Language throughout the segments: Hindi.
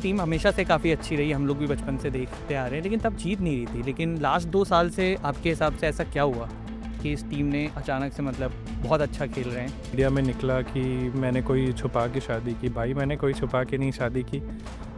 टीम हमेशा से काफ़ी अच्छी रही, हम लोग भी बचपन से देखते आ रहे हैं, लेकिन तब जीत नहीं रही थी। लेकिन लास्ट 2 साल से आपके हिसाब से ऐसा क्या हुआ कि इस टीम ने अचानक से मतलब बहुत अच्छा खेल रहे हैं? मीडिया में निकला कि मैंने कोई छुपा के शादी की। भाई मैंने कोई छुपा के नहीं शादी की,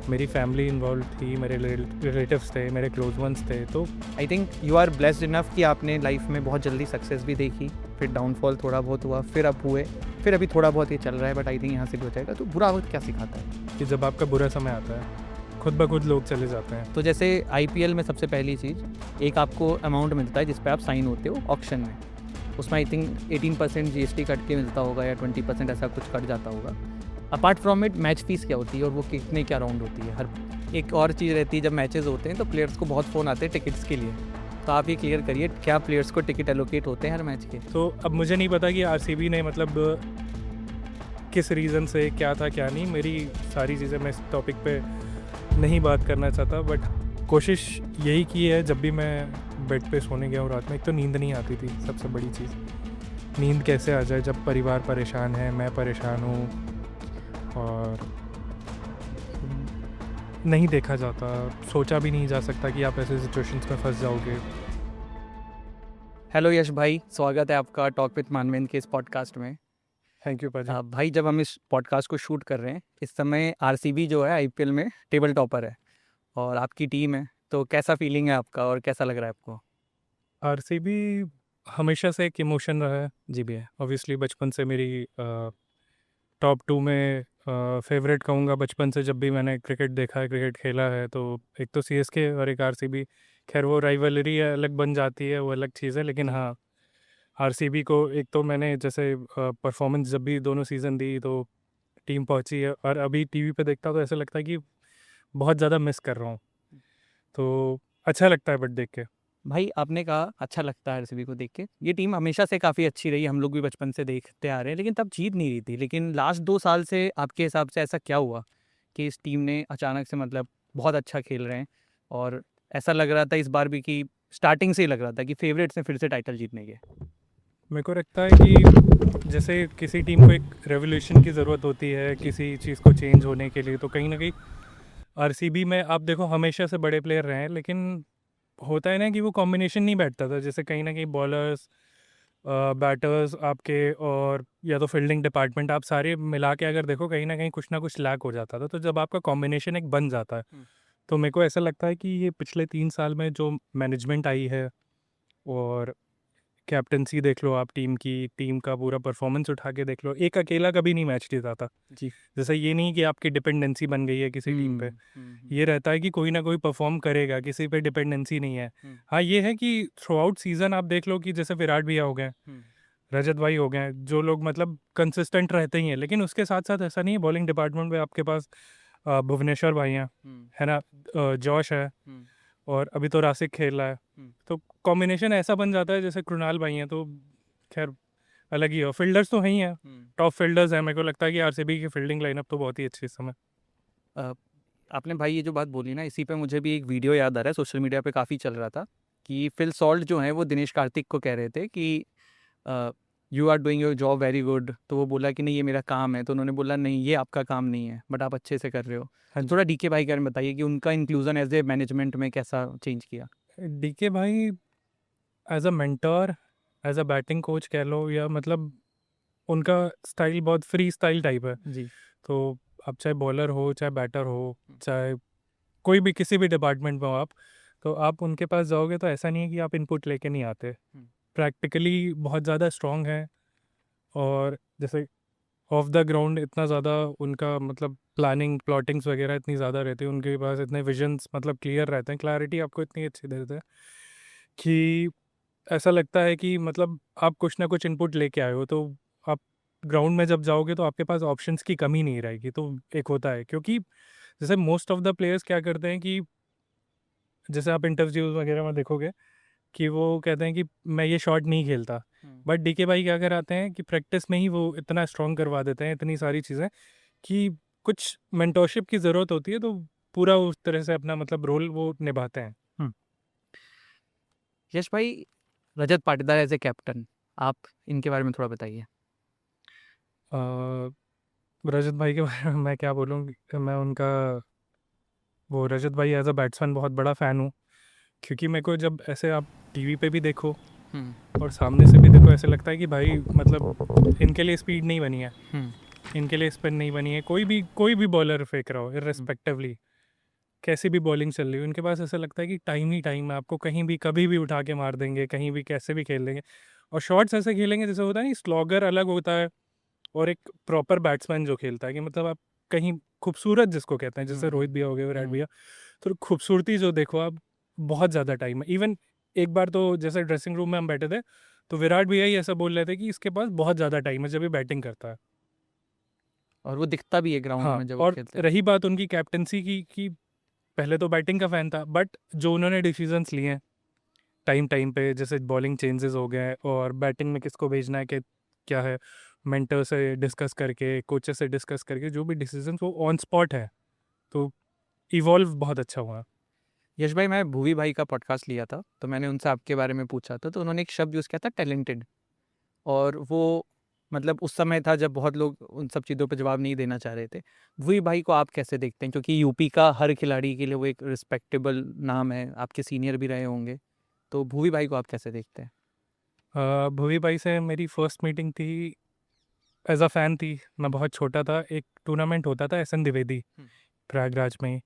मेरी फैमिली इन्वॉल्व थी, मेरे रिलेटिव्स थे, मेरे क्लोज वंस थे। तो I think you are blessed enough कि आपने लाइफ में बहुत जल्दी सक्सेस भी देखी, फिर डाउनफॉल थोड़ा बहुत हुआ, फिर अप हुए, फिर अभी थोड़ा बहुत ये चल रहा है, बट आई थिंक यहाँ से भी हो जाएगा। तो बुरा वक्त क्या सिखाता है? कि जब आपका बुरा समय आता है खुद ब खुद लोग चले जाते हैं। तो जैसे आईपीएल में सबसे पहली चीज़, एक आपको अमाउंट मिलता है जिस पे आप साइन होते हो ऑक्शन में, उसमें आई थिंक 18% जीएसटी कट के मिलता होगा या 20% ऐसा कुछ कट जाता होगा। Apart from it match fees क्या होती है और वो कितने क्या राउंड होती है? हर एक और चीज़ रहती है, जब मैचेस होते हैं तो प्लेयर्स को बहुत फ़ोन आते हैं टिकट्स के लिए, तो आप ये क्लियर करिए, क्या प्लेयर्स को टिकट एलोकेट होते हैं हर मैच के? तो अब मुझे नहीं पता कि आरसीबी ने मतलब किस रीज़न से क्या था क्या नहीं, मेरी सारी चीज़ें मैं इस टॉपिक पे नहीं बात करना चाहता। बट कोशिश यही की है, जब भी मैं बेड पे सोने गया हूँ रात में, एक तो नींद नहीं आती थी, सबसे बड़ी चीज़। नींद कैसे आ जाए जब परिवार परेशान है, मैं परेशान हूँ, और नहीं देखा जाता, सोचा भी नहीं जा सकता कि आप ऐसे सिचुएशंस में फंस जाओगे। हेलो यश भाई, स्वागत है आपका टॉक विद मानवेंद्र के इस पॉडकास्ट में। थैंक यू पाजी। भाई, जब हम इस पॉडकास्ट को शूट कर रहे हैं, इस समय आरसीबी जो है आईपीएल में टेबल टॉपर है और आपकी टीम है, तो कैसा फीलिंग है आपका और कैसा लग रहा है आपको? आरसीबी हमेशा से एक इमोशन रहा है। जी भैया। ऑब्वियसली बचपन से मेरी टॉप 2 में फेवरेट कहूँगा। बचपन से जब भी मैंने क्रिकेट देखा है, क्रिकेट खेला है, तो एक तो सीएसके और एक आरसीबी। खैर वो राइवलरी अलग बन जाती है, वो अलग चीज़ है, लेकिन हाँ, आरसीबी को एक तो मैंने जैसे परफॉर्मेंस जब भी दोनों सीज़न दी तो टीम पहुंची है, और अभी टीवी पे देखता हूँ तो ऐसा लगता है कि बहुत ज़्यादा मिस कर रहा हूँ। तो अच्छा लगता है बट देख के। भाई, आपने कहा अच्छा लगता है आरसीबी को देख के, ये टीम हमेशा से काफ़ी अच्छी रही, हम लोग भी बचपन से देखते आ रहे हैं, लेकिन तब जीत नहीं रही थी। लेकिन लास्ट 2 साल से आपके हिसाब से ऐसा क्या हुआ कि इस टीम ने अचानक से मतलब बहुत अच्छा खेल रहे हैं? और ऐसा लग रहा था इस बार भी कि स्टार्टिंग से ही लग रहा था कि फेवरेट्स हैं फिर से टाइटल जीतने के। मेरे को लगता है कि जैसे किसी टीम को एक रेवोल्यूशन की ज़रूरत होती है किसी चीज़ को चेंज होने के लिए, तो कहीं ना कहीं आरसीबी में आप देखो हमेशा से बड़े प्लेयर रहे हैं, लेकिन होता है ना कि वो कॉम्बिनेशन नहीं बैठता था। जैसे कहीं ना कहीं बॉलर्स, बैटर्स आपके, और या तो फील्डिंग डिपार्टमेंट, आप सारे मिला के अगर देखो कहीं ना कुछ लैक हो जाता था। तो जब आपका कॉम्बिनेशन एक बन जाता है, तो मेरे को ऐसा लगता है कि ये पिछले 3 साल में जो मैनेजमेंट आई है, और कैप्टनसी देख लो आप, टीम का पूरा परफॉर्मेंस उठा के देख लो, एक अकेला कभी नहीं मैच जीता था। जी। जैसे ये नहीं कि आपकी डिपेंडेंसी बन गई है किसी टीम पे, ये रहता है कि कोई ना कोई परफॉर्म करेगा, किसी पे डिपेंडेंसी नहीं है। हाँ, ये है कि थ्रू आउट सीजन आप देख लो कि जैसे विराट भैया हो गए, रजत भाई हो गए, जो लोग मतलब कंसिस्टेंट रहते ही हैं। लेकिन उसके साथ साथ ऐसा नहीं है, बॉलिंग डिपार्टमेंट में आपके पास भुवनेश्वर भाई हैं, है ना, जॉश है, और अभी तो रासिक खेल रहा है। तो कॉम्बिनेशन ऐसा बन जाता है जैसे कृणाल भाई हैं, तो खैर अलग ही हो। फील्डर्स तो हैं ही हैं, टॉप फील्डर्स हैं। मेरे को लगता है कि आरसीबी की फील्डिंग लाइनअप तो बहुत ही अच्छी इस समय। आपने भाई ये जो बात बोली ना, इसी पे मुझे भी एक वीडियो याद आ रहा है, सोशल मीडिया पे काफ़ी चल रहा था कि फिल सॉल्ट जो है वो दिनेश कार्तिक को कह रहे थे कि you are doing your job very good, तो वो बोला कि नहीं ये मेरा काम है, तो उन्होंने बोला नहीं ये आपका काम नहीं है, बट आप अच्छे से कर रहे हो। हाँ तो थोड़ा डीके भाई के बारे में बताइए कि उनका इंक्लूजन एज ए मैनेजमेंट में कैसा चेंज किया? डीके भाई as a mentor, as a batting coach कह लो, या मतलब उनका स्टाइल बहुत फ्री स्टाइल टाइप है। जी। तो आप चाहे बॉलर हो, चाहे बैटर हो, चाहे कोई भी किसी भी डिपार्टमेंट में हो आप, तो आप उनके पास जाओगे तो ऐसा नहीं है कि आप इनपुट लेके नहीं आते। प्रैक्टिकली बहुत ज़्यादा स्ट्रॉन्ग है, और जैसे ऑफ द ग्राउंड इतना ज़्यादा उनका मतलब प्लानिंग प्लॉटिंग्स वगैरह इतनी ज़्यादा रहती है उनके पास, इतने विजन्स मतलब क्लियर रहते हैं, क्लैरिटी आपको इतनी अच्छी देते हैं कि ऐसा लगता है कि मतलब आप कुछ ना कुछ इनपुट लेके आए हो, तो आप ग्राउंड में जब जाओगे तो आपके पास ऑप्शंस की कमी नहीं रहेगी। तो एक होता है, क्योंकि जैसे मोस्ट ऑफ द प्लेयर्स क्या करते हैं कि जैसे आप इंटरव्यूज वगैरह में देखोगे कि वो कहते हैं कि मैं ये शॉट नहीं खेलता, बट डीके भाई क्या कराते हैं कि प्रैक्टिस में ही वो इतना स्ट्रॉन्ग करवा देते हैं इतनी सारी चीज़ें कि कुछ मेंटोरशिप की ज़रूरत होती है, तो पूरा उस तरह से अपना मतलब रोल वो निभाते हैं। यश भाई, Rajat Patidar as a captain, आप इनके बारे में थोड़ा बताइए। रजत भाई के बारे में मैं क्या बोलूँ, मैं उनका वो रजत भाई एज अ बैट्समैन बहुत बड़ा फ़ैन हूँ, क्योंकि मेरे को जब ऐसे आप टीवी पे भी देखो और सामने से भी देखो, ऐसे लगता है कि भाई मतलब इनके लिए स्पीड नहीं बनी है, इनके लिए स्पिन नहीं बनी है। कोई भी बॉलर फेंक रहा हो, इररिस्पेक्टिवली कैसी भी बॉलिंग चल रही हो, इनके पास ऐसा लगता है कि टाइम ही टाइम है, आपको कहीं भी कभी भी उठा के मार देंगे, कहीं भी कैसे भी खेल देंगे। और शॉट्स ऐसे खेलेंगे जैसे होता है नहीं, स्लॉगर अलग होता है और एक प्रॉपर बैट्समैन जो खेलता है, कि मतलब आप कहीं खूबसूरत जिसको कहते हैं, जैसे रोहित भैया हो गए, विराट भैया, तो खूबसूरती जो देखो आप, बहुत ज़्यादा टाइम है। इवन एक बार तो जैसे ड्रेसिंग रूम में हम बैठे थे, तो विराट भैया ही ऐसा बोल रहे थे कि इसके पास बहुत ज़्यादा टाइम है जब ये बैटिंग करता है। और वो दिखता भी है ग्राउंड हाँ, में जब वो और खेलते हैं। रही बात उनकी कैप्टनसी की, कि पहले तो बैटिंग का फ़ैन था, बट जो उन्होंने डिसीजंस लिए हैं टाइम टाइम पे, जैसे बॉलिंग चेंजेस हो गए और बैटिंग में किसको भेजना है, कि क्या है, मेंटर से डिस्कस करके, कोचेस से डिस्कस करके, जो भी डिसीजंस वो ऑन स्पॉट है, तो इवॉल्व बहुत अच्छा हुआ। यश भाई, मैं भूवी भाई का पॉडकास्ट लिया था, तो मैंने उनसे आपके बारे में पूछा था, तो उन्होंने एक शब्द यूज़ किया था, टैलेंटेड। और वो मतलब उस समय था जब बहुत लोग उन सब चीज़ों पे जवाब नहीं देना चाह रहे थे। भूवी भाई को आप कैसे देखते हैं? क्योंकि यूपी का हर खिलाड़ी के लिए वो एक रिस्पेक्टेबल नाम है, आपके सीनियर भी रहे होंगे, तो भूवी भाई को आप कैसे देखते हैं? भुवी भाई से मेरी फर्स्ट मीटिंग थी, एज अ फ़ैन थी। मैं बहुत छोटा था, एक टूर्नामेंट होता था एस एन द्विवेदी, प्रयागराज में,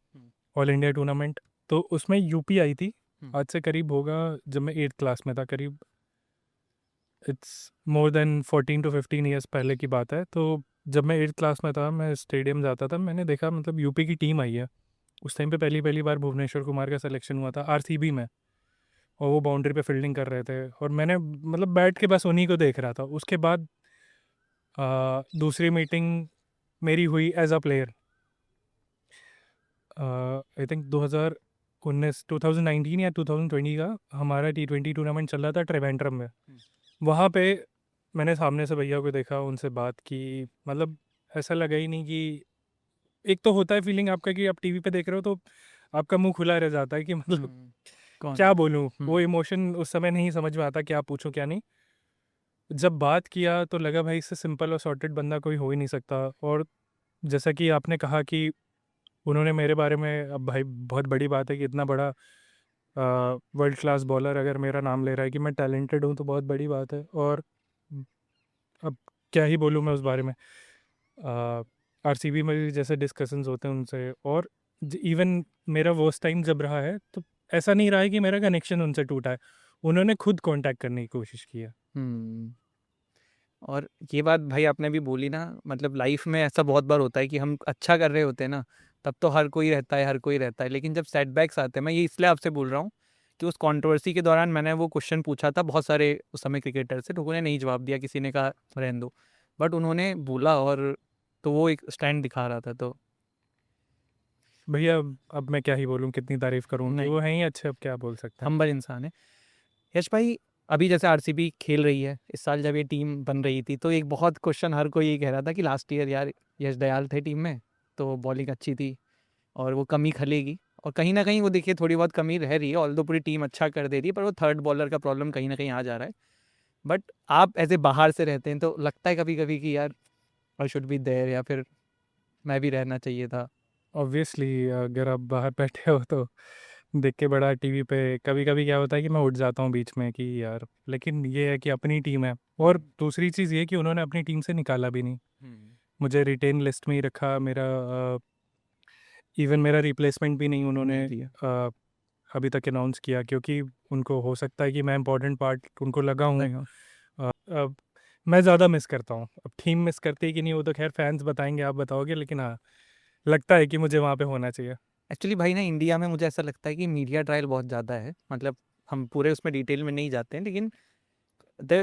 ऑल इंडिया टूर्नामेंट, तो उसमें यूपी आई थी। आज से करीब होगा, जब मैं 8th क्लास में था, करीब it's more than 14 to 15 years पहले की बात है। तो जब मैं 8th क्लास में था, मैं स्टेडियम जाता था, मैंने देखा मतलब यूपी की टीम आई है। उस टाइम पे पहली पहली बार भुवनेश्वर कुमार का सिलेक्शन हुआ था आरसीबी में, और वो बाउंड्री पे फील्डिंग कर रहे थे, और मैंने मतलब बैठ के बस उन्हीं को देख रहा था। उसके बाद दूसरी मीटिंग मेरी हुई as a player, I think 2019 या 2020 का हमारा T20 टूर्नामेंट चल रहा था ट्रिवेंड्रम में। वहाँ पे मैंने सामने से भैया को देखा, उनसे बात की, मतलब ऐसा लगा ही नहीं कि, एक तो होता है फीलिंग आपका कि आप टीवी पे देख रहे हो तो आपका मुंह खुला रह जाता है कि मतलब कौन क्या है? बोलूँ, वो इमोशन उस समय नहीं समझ में आता, क्या पूछूं क्या नहीं। जब बात किया तो लगा भाई, इससे सिंपल और सॉर्टेड बंदा कोई हो ही नहीं सकता। और जैसा कि आपने कहा कि उन्होंने मेरे बारे में, अब भाई बहुत बड़ी बात है कि इतना बड़ा वर्ल्ड क्लास बॉलर अगर मेरा नाम ले रहा है कि मैं टैलेंटेड हूँ, तो बहुत बड़ी बात है। और अब क्या ही बोलूँ मैं उस बारे में। आरसीबी में भी जैसे डिस्कशंस होते हैं उनसे, और इवन मेरा वर्स्ट टाइम जब रहा है, तो ऐसा नहीं रहा है कि मेरा कनेक्शन उनसे टूटा है, उन्होंने खुद कांटेक्ट करने की कोशिश की है। हम्म। और ये बात भाई आपने भी बोली ना, मतलब लाइफ में ऐसा बहुत बार होता है कि हम अच्छा कर रहे होते हैं ना, तब तो हर कोई रहता है, हर कोई रहता है, लेकिन जब सेटबैक्स आते हैं, मैं ये इसलिए आपसे बोल रहा हूँ कि उस कंट्रोवर्सी के दौरान मैंने वो क्वेश्चन पूछा था बहुत सारे उस समय क्रिकेटर से, लोगों ने नहीं जवाब दिया, किसी ने कहा रहने दो, बट उन्होंने बोला, और तो वो एक स्टैंड दिखा रहा था। तो भैया अब मैं क्या ही बोलूँ, कितनी तारीफ़ करूँ उनकी, नहीं, वो हैं ही अच्छे, अब क्या बोल सकते हैं। हम्बल इंसान है। यश भाई, अभी जैसे आरसीबी खेल रही है, इस साल जब ये टीम बन रही थी, तो एक बहुत क्वेश्चन हर कोई ये कह रहा था कि लास्ट ईयर यार यश दयाल थे टीम में, तो बॉलिंग अच्छी थी और वो कमी खलेगी, और कहीं ना कहीं वो देखिए थोड़ी बहुत कमी रह रही है, ऑल्दो पूरी टीम अच्छा कर दे रही है, पर वो थर्ड बॉलर का प्रॉब्लम कहीं ना कहीं आ जा रहा है। बट आप ऐसे बाहर से रहते हैं, तो लगता है कभी कभी कि यार आई शुड बी देयर, या फिर मैं भी रहना चाहिए था? ऑब्वियसली अगर आप बाहर बैठे हो तो देख के बड़ा टीवी पे, कभी कभी क्या होता है कि मैं उठ जाता हूँ बीच में कि यार, लेकिन ये है कि अपनी टीम है। और दूसरी चीज़ ये कि उन्होंने अपनी टीम से निकाला भी नहीं, मुझे रिटेन लिस्ट में ही रखा। मेरा इवन मेरा रिप्लेसमेंट भी नहीं उन्होंने नहीं दिया। अभी तक अनाउंस किया, क्योंकि उनको हो सकता है कि मैं इंपॉर्टेंट पार्ट उनको लगा हूँ। नहीं। अब मैं ज़्यादा मिस करता हूँ, अब टीम मिस करती है कि नहीं वो तो खैर फैंस बताएंगे, आप बताओगे, लेकिन हाँ, लगता है कि मुझे वहाँ पे होना चाहिए। एक्चुअली भाई ना, इंडिया में मुझे ऐसा लगता है कि मीडिया ट्रायल बहुत ज़्यादा है, मतलब हम पूरे उसमें डिटेल में नहीं जाते हैं, लेकिन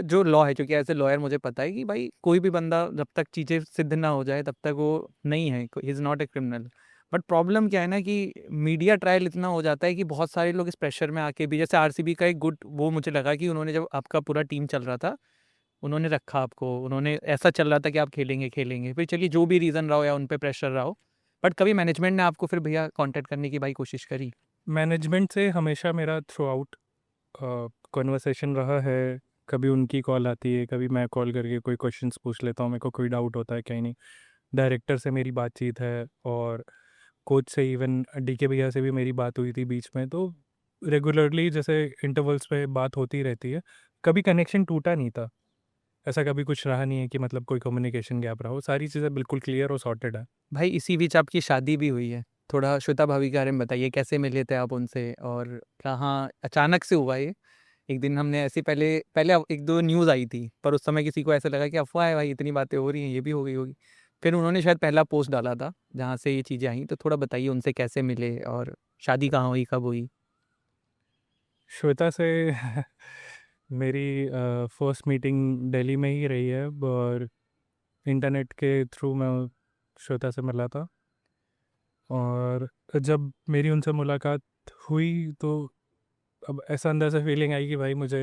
जो लॉ है, क्योंकि एज ए लॉयर मुझे पता है कि भाई कोई भी बंदा जब तक चीज़ें सिद्ध ना हो जाए तब तक वो नहीं है, he is not a criminal. But problem क्या है ना, कि मीडिया ट्रायल इतना हो जाता है कि बहुत सारे लोग इस प्रेशर में आके भी, जैसे आरसीबी का एक गुड वो मुझे लगा कि उन्होंने, जब आपका पूरा टीम चल रहा था, उन्होंने रखा आपको, उन्होंने ऐसा चल रहा था कि आप खेलेंगे खेलेंगे, फिर चलिए जो भी रीज़न रहा हो या उन पर प्रेशर रहा हो, बट कभी मैनेजमेंट ने आपको फिर भैया कांटेक्ट करने की भाई कोशिश करी? मैनेजमेंट से हमेशा मेरा थ्रू आउट कॉन्वर्सेशन रहा है। कभी उनकी कॉल आती है, कभी मैं कॉल करके कोई क्वेश्चंस पूछ लेता हूँ, मेरे को कोई डाउट होता है कहीं नहीं, डायरेक्टर से मेरी बातचीत है। और कोच से, इवन डीके भैया से भी मेरी बात हुई थी बीच में, तो रेगुलरली जैसे इंटरवल्स पे बात होती रहती है। कभी कनेक्शन टूटा नहीं था, ऐसा कभी कुछ रहा नहीं है कि मतलब कोई कम्युनिकेशन गैप रहा हो, सारी चीज़ें बिल्कुल क्लियर और सॉर्टेड है। भाई इसी बीच आपकी शादी भी हुई है, थोड़ा श्वेता भाभी के बारे में बताइए, कैसे मिले थे आप उनसे और कहाँ अचानक से हुआ ये? एक दिन हमने ऐसी पहले पहले एक दो न्यूज़ आई थी, पर उस समय किसी को ऐसा लगा कि अफवाह है भाई, इतनी बातें हो रही हैं, ये भी हो गई होगी। फिर उन्होंने शायद पहला पोस्ट डाला था जहाँ से ये चीज़ें आई, तो थोड़ा बताइए उनसे कैसे मिले और शादी कहाँ हुई, कब हुई? श्वेता से मेरी फर्स्ट मीटिंग दिल्ली में ही रही है, और इंटरनेट के थ्रू मैं श्वेता से मिला था। और जब मेरी उनसे मुलाकात हुई तो अब ऐसा अंदर से फीलिंग आई कि भाई मुझे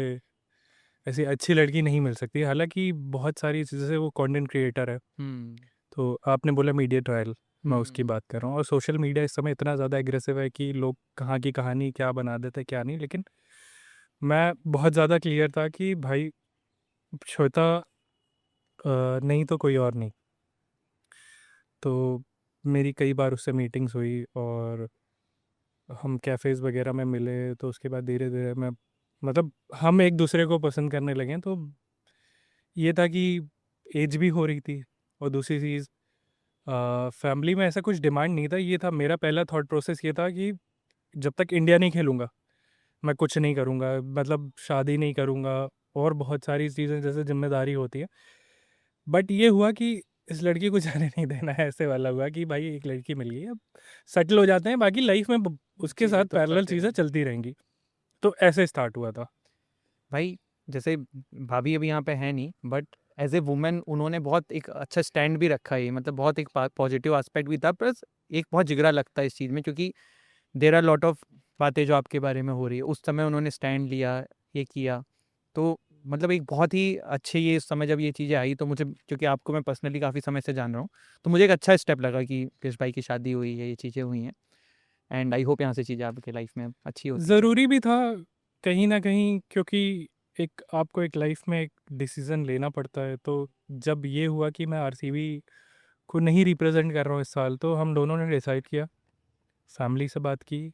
ऐसी अच्छी लड़की नहीं मिल सकती। हालांकि बहुत सारी चीज़ें से वो कंटेंट क्रिएटर है, हम्म। तो आपने बोला मीडिया ट्रायल, मैं उसकी हम्म। बात कर रहा हूँ। और सोशल मीडिया इस समय इतना ज़्यादा एग्रेसिव है कि लोग कहाँ की कहानी क्या बना देते क्या नहीं, लेकिन मैं बहुत ज़्यादा क्लियर था कि भाई श्वेता नहीं तो कोई और नहीं। तो मेरी कई बार उससे मीटिंग्स हुई और हम कैफ़ेज़ वगैरह में मिले, तो उसके बाद धीरे धीरे मैं मतलब हम एक दूसरे को पसंद करने लगे। तो ये था कि एज भी हो रही थी, और दूसरी चीज़ फैमिली में ऐसा कुछ डिमांड नहीं था। ये था मेरा पहला थॉट प्रोसेस, ये था कि जब तक इंडिया नहीं खेलूँगा मैं कुछ नहीं करूँगा, मतलब शादी नहीं करूँगा, और बहुत सारी चीज़ें जैसे ज़िम्मेदारी होती है। बट ये हुआ कि इस लड़की को जाने नहीं देना है, ऐसे वाला हुआ कि भाई एक लड़की मिल गई, अब सेटल हो जाते हैं, बाकी लाइफ में उसके साथ चीज़ें तो पैरेलल करते चीज़ें रहेंगे। चलती रहेंगी। तो ऐसे स्टार्ट हुआ था। भाई जैसे भाभी अभी यहाँ पे है नहीं, बट एज ए वुमेन उन्होंने बहुत एक अच्छा स्टैंड भी रखा है, मतलब बहुत एक पॉजिटिव एस्पेक्ट भी था, प्लस एक बहुत जिगरा लगता है इस चीज़ में, क्योंकि देर आर लॉट ऑफ बातें जो आपके बारे में हो रही है, उस समय उन्होंने स्टैंड लिया, ये किया। तो मतलब एक बहुत ही अच्छे, ये इस समय जब ये चीज़ें आई तो मुझे, क्योंकि आपको मैं पर्सनली काफ़ी समय से जान रहा हूँ, तो मुझे एक अच्छा स्टेप लगा कि कृष भाई की शादी हुई है, ये चीज़ें हुई हैं। एंड आई होप यहाँ से चीज़ें आपके लाइफ में अच्छी होती रहे। ज़रूरी भी था कहीं ना कहीं, क्योंकि एक आपको एक लाइफ में एक डिसीज़न लेना पड़ता है। तो जब ये हुआ कि मैं आरसीबी को नहीं रिप्रेजेंट कर रहा हूँ इस साल, तो हम दोनों ने डिसाइड किया, फैमिली से बात की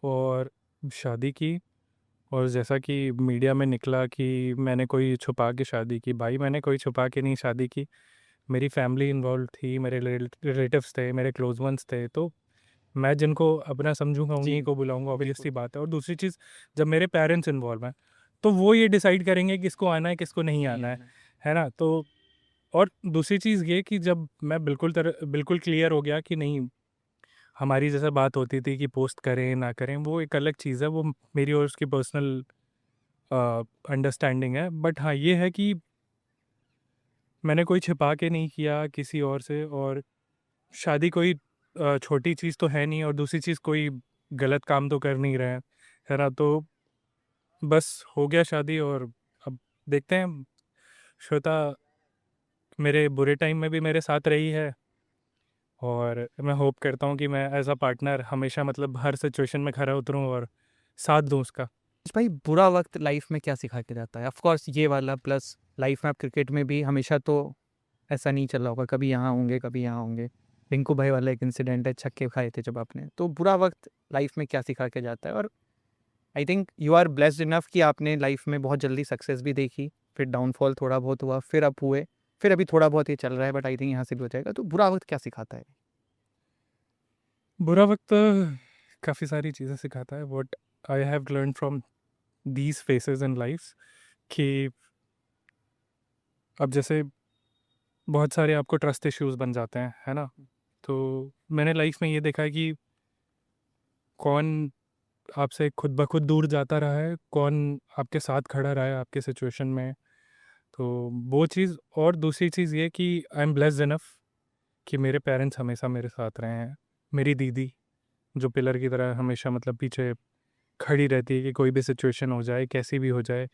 और शादी की। और जैसा कि मीडिया में निकला कि मैंने कोई छुपा के शादी की, भाई मैंने कोई छुपा के नहीं शादी की। मेरी फैमिली इन्वॉल्व थी, मेरे रिलेटिव्स थे, मेरे क्लोज वंस थे, तो मैं जिनको अपना समझूंगा जी, उन्हीं को बुलाऊंगा, ऑब्वियस सी बिल्कुल। बात है। और दूसरी चीज़, जब मेरे पेरेंट्स इन्वॉल्व हैं तो वो ये डिसाइड करेंगे किसको आना है किसको नहीं नहीं आना आना है। है ना। तो और दूसरी चीज़ ये कि जब मैं बिल्कुल क्लियर हो गया कि नहीं, हमारी जैसे बात होती थी कि पोस्ट करें ना करें वो एक अलग चीज़ है, वो मेरी और उसकी पर्सनल अंडरस्टैंडिंग है। बट हाँ ये है कि मैंने कोई छिपा के नहीं किया किसी और से, और शादी कोई छोटी चीज़ तो है नहीं, और दूसरी चीज़ कोई गलत काम तो कर नहीं रहे हैं, है ना। तो बस हो गया शादी, और अब देखते हैं। श्वेता मेरे बुरे टाइम में भी मेरे साथ रही है, और मैं होप करता हूँ कि मैं एज अ पार्टनर हमेशा मतलब हर सिचुएशन में खरा उतरूँ और साथ दूँ उसका। भाई बुरा वक्त लाइफ में क्या सिखा के जाता है? ऑफ कोर्स ये वाला, प्लस लाइफ में आप क्रिकेट में भी हमेशा तो ऐसा नहीं चल रहा होगा, कभी यहाँ होंगे कभी यहाँ होंगे। रिंकू भाई वाला एक इंसिडेंट है, छक्के खाए थे जब आपने, तो बुरा वक्त लाइफ में क्या सिखा के जाता है? और I think you are blessed enough कि आपने लाइफ में बहुत जल्दी सक्सेस भी देखी, फिर डाउनफॉल थोड़ा बहुत हुआ, फिर अप हुए, फिर अभी थोड़ा बहुत ये चल रहा है, बट आई थिंक यहाँ से भी हो जाएगा। तो बुरा वक्त क्या सिखाता है? बुरा वक्त काफ़ी सारी चीज़ें सिखाता है। What I have learn from these faces in life कि अब जैसे बहुत सारे आपको ट्रस्ट इश्यूज बन जाते हैं, है ना। तो मैंने लाइफ में ये देखा है कि कौन आपसे खुद ब खुद दूर जाता रहा है, कौन आपके साथ खड़ा रहा है आपके सिचुएशन में। तो वो चीज़, और दूसरी चीज़ ये कि आई एम ब्लेस्ड इनफ कि मेरे पेरेंट्स हमेशा मेरे साथ रहे हैं। मेरी दीदी जो पिलर की तरह हमेशा मतलब पीछे खड़ी रहती है कि कोई भी सिचुएशन हो जाए कैसी भी हो जाए,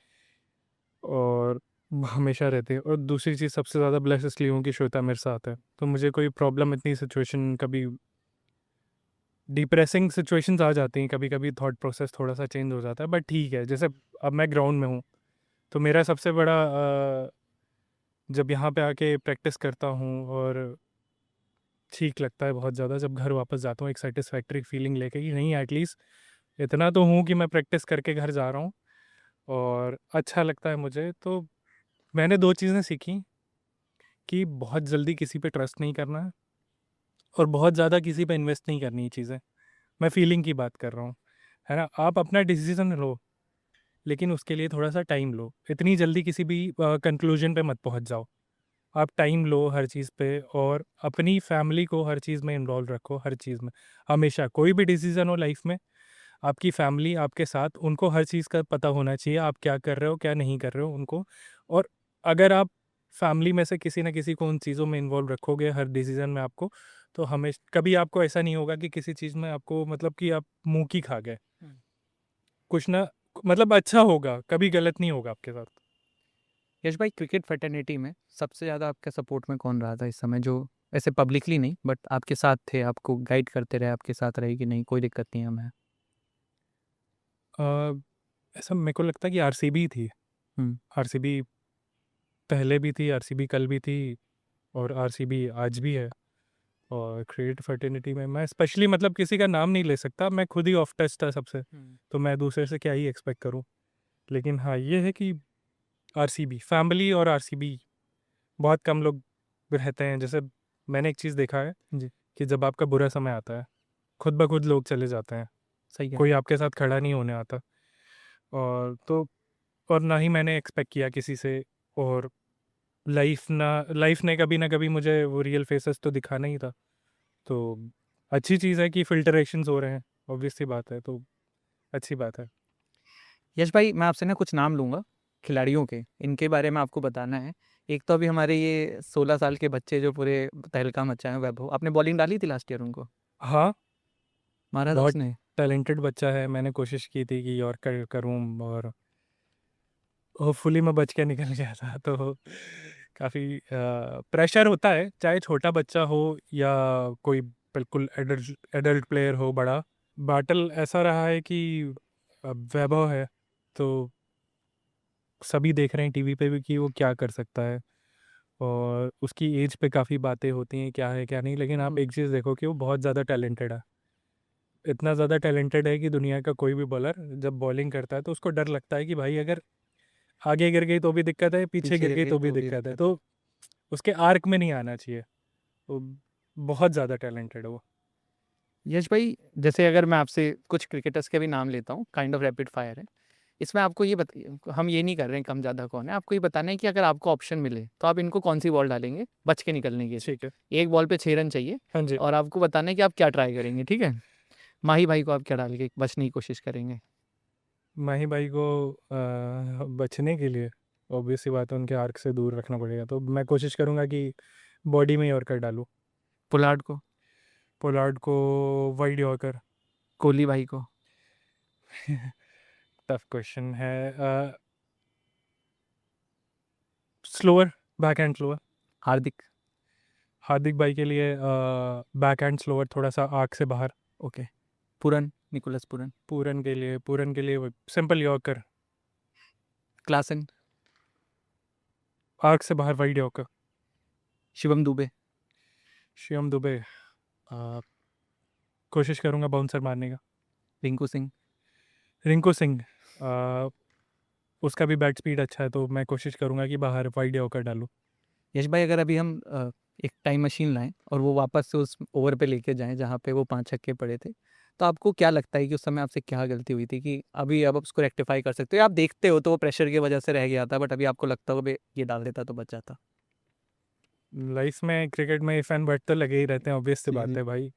और वो हमेशा रहते हैं। और दूसरी चीज़ सबसे ज़्यादा ब्लेस इसलिए हूँ कि श्वेता मेरे साथ है, तो मुझे कोई प्रॉब्लम, इतनी सिचुएशन, कभी डिप्रेसिंग सिचुएशंस आ जाती हैं, कभी कभी थॉट प्रोसेस थोड़ा सा चेंज हो जाता है, बट ठीक है। जैसे अब मैं ग्राउंड में हूँ, तो मेरा सबसे बड़ा जब यहाँ पे आके प्रैक्टिस करता हूँ और ठीक लगता है बहुत ज़्यादा जब घर वापस जाता हूँ एक सैटिस्फैक्टरी फीलिंग लेके कि नहीं एटलीस्ट इतना तो हूँ कि मैं प्रैक्टिस करके घर जा रहा हूँ और अच्छा लगता है मुझे। तो मैंने 2 चीज़ें सीखी कि बहुत जल्दी किसी पे ट्रस्ट नहीं करना है और बहुत ज़्यादा किसी पे इन्वेस्ट नहीं करनी है चीज़ें। मैं फीलिंग की बात कर रहा हूँ, है ना? आप अपना डिसीज़न लो, लेकिन उसके लिए थोड़ा-सा टाइम लो। इतनी जल्दी किसी भी कंक्लूजन पे मत पहुँच जाओ। आप टाइम लो हर चीज़ पे और अपनी फैमिली को हर चीज़ में इन्वॉल्व रखो, हर चीज़ में। हमेशा कोई भी डिसीज़न हो लाइफ़ में, आपकी फैमिली आपके साथ, उनको हर चीज़ का पता होना चाहिए, आप क्या कर रहे हो, क्या नहीं कर रहे हो उनको। और अगर आप फैमिली में से किसी न किसी को उन चीज़ों में इन्वॉल्व रखोगे हर डिसीज़न में आपको, तो कभी आपको ऐसा नहीं होगा कि किसी चीज़ में आपको मतलब कि आप मुँह की खा गए। हुँ। कुछ ना मतलब अच्छा होगा, कभी गलत नहीं होगा आपके साथ। यश भाई, क्रिकेट फ्रेटर्निटी में सबसे ज़्यादा आपके सपोर्ट में कौन रहा था इस समय, जो ऐसे पब्लिकली नहीं बट आपके साथ थे, आपको गाइड करते रहे, आपके साथ रहे कि नहीं कोई दिक्कत नहीं है हमें? अ, ऐसा मेरे को लगता है कि आरसीबी थी। हुँ। आरसीबी पहले भी थी, आरसीबी कल भी थी और आरसीबी आज भी है। और क्रिकेट फ्रेटर्निटी में मैं स्पेशली मतलब किसी का नाम नहीं ले सकता, मैं खुद ही ऑफ टच था सबसे, हुँ। तो मैं दूसरे से क्या ही एक्सपेक्ट करूँ। लेकिन हाँ, ये है कि आरसीबी फैमिली और आरसीबी बहुत कम लोग रहते हैं। जैसे मैंने एक चीज़ देखा है जी, कि जब आपका बुरा समय आता है, खुद ब खुद लोग चले जाते हैं, सही है। कोई आपके साथ खड़ा नहीं होने आता। और तो और ना ही मैंने एक्सपेक्ट किया किसी से। और लाइफ ने कभी ना कभी मुझे वो रियल फेसेस तो दिखाना ही था। तो अच्छी चीज़ है कि फ़िल्टरेशंस हो रहे हैं, ऑब्वियस सी बात है, तो अच्छी बात है। यश भाई, मैं आपसे ना कुछ नाम लूँगा खिलाड़ियों के, इनके बारे में आपको बताना है। एक तो अभी हमारे ये 16 साल के बच्चे जो पूरे तहलका मचाए हैं, वैभव, आपने बॉलिंग डाली थी लास्ट ईयर उनको? हाँ, मारा था बहुत उसने? टैलेंटेड बच्चा है, मैंने कोशिश की थी कि यॉर्कर करूँ और होपफुली मैं बच के निकल गया था। तो काफ़ी प्रेशर होता है, चाहे छोटा बच्चा हो या कोई बिल्कुल एडल्ट एडल्ट प्लेयर हो बड़ा। बैटल ऐसा रहा है कि वैभव है, तो सभी देख रहे हैं टीवी पे भी कि वो क्या कर सकता है और उसकी एज पे काफ़ी बातें होती हैं, क्या है, क्या नहीं। लेकिन आप एक चीज़ देखो कि वो बहुत ज़्यादा टैलेंटेड है। इतना ज़्यादा टैलेंटेड है कि दुनिया का कोई भी बॉलर जब बॉलिंग करता है तो उसको डर लगता है कि भाई अगर आगे गिर गई तो भी दिक्कत है, पीछे पीछे गिर गिर गई गई तो भी तो भी दिक्कत है। दिक्कत है। तो उसके आर्क में नहीं आना चाहिए। तो बहुत ज़्यादा टैलेंटेड है वो। यश भाई, जैसे अगर मैं आपसे कुछ क्रिकेटर्स के भी नाम लेता हूँ, काइंड ऑफ रैपिड फायर है। इसमें आपको ये हम ये नहीं कर रहे हैं कम ज़्यादा कौन है, आपको ये बताना है कि अगर आपको ऑप्शन मिले तो आप इनको कौन सी बॉल डालेंगे बच के निकलने के लिए? ठीक है। एक बॉल पे 6 रन चाहिए हाँ जी। और आपको बताना है कि आप क्या ट्राई करेंगे, ठीक है? माही भाई को आप क्या डाल के बचने की कोशिश करेंगे? माही भाई को बचने के लिए ऑब्वियस सी बात है उनके आर्क से दूर रखना पड़ेगा। तो मैं कोशिश करूँगा कि बॉडी में यॉर्कर डालूँ। पोलार्ड को? पोलार्ड को वाइड यॉर्कर। कोहली भाई को? टफ क्वेश्चन है। Slower, back hand slower. Hardik? Hardik भाई के लिए बैक हैंड स्लोअर थोड़ा सा आर्क से बाहर। ओके। पुरन, निकोलस पुरन? पूरन के लिए सिंपल यॉर्कर, क्लासन? आर्क से बाहर वाइड यॉर्कर। शिवम दुबे? शिवम दुबे कोशिश करूँगा बाउंसर मारने का। रिंकू सिंह? रिंकू सिंह उसका भी बैट स्पीड अच्छा है, तो मैं कोशिश करूँगा कि बाहर वाइड यॉर्कर डालूँ। यश भाई, अगर अभी हम एक टाइम मशीन लाएं और वो वापस से उस ओवर पे लेके जाएं जहाँ पे वो 5 छक्के पड़े थे, तो आपको क्या लगता है कि उस समय आपसे क्या गलती हुई थी कि अभी अब आप उसको रेक्टिफाई कर सकते हो, या आप देखते हो तो वो प्रेशर की वजह से रह गया था, बट अभी आपको लगता हो बे ये डाल देता तो बच जाता? लाइफ में क्रिकेट में इफ एंड बट तो लगे ही रहते हैं, ऑब्वियस सी जी बात जी। है भाई।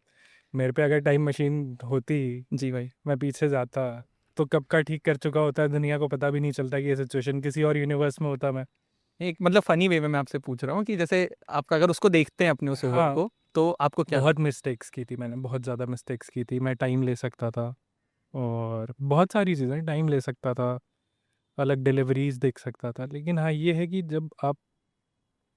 मेरे पे अगर टाइम मशीन होती, जी भाई। मैं पीछे जाता, तो कब का ठीक कर चुका होता है, दुनिया को पता भी नहीं चलता कि ये सिचुएशन किसी और यूनिवर्स में होता मैं। एक मतलब फनी वे में मैं आपसे पूछ रहा हूँ कि जैसे आपका अगर उसको देखते हैं अपने उस ओवर हाँ, को, तो आपको क्या बहुत लगता मिस्टेक्स की थी मैंने, बहुत ज़्यादा मिस्टेक्स की थी। मैं टाइम ले सकता था और बहुत सारी चीज़ें टाइम ले सकता था, अलग डिलीवरीज देख सकता था। लेकिन हाँ, ये है कि जब आप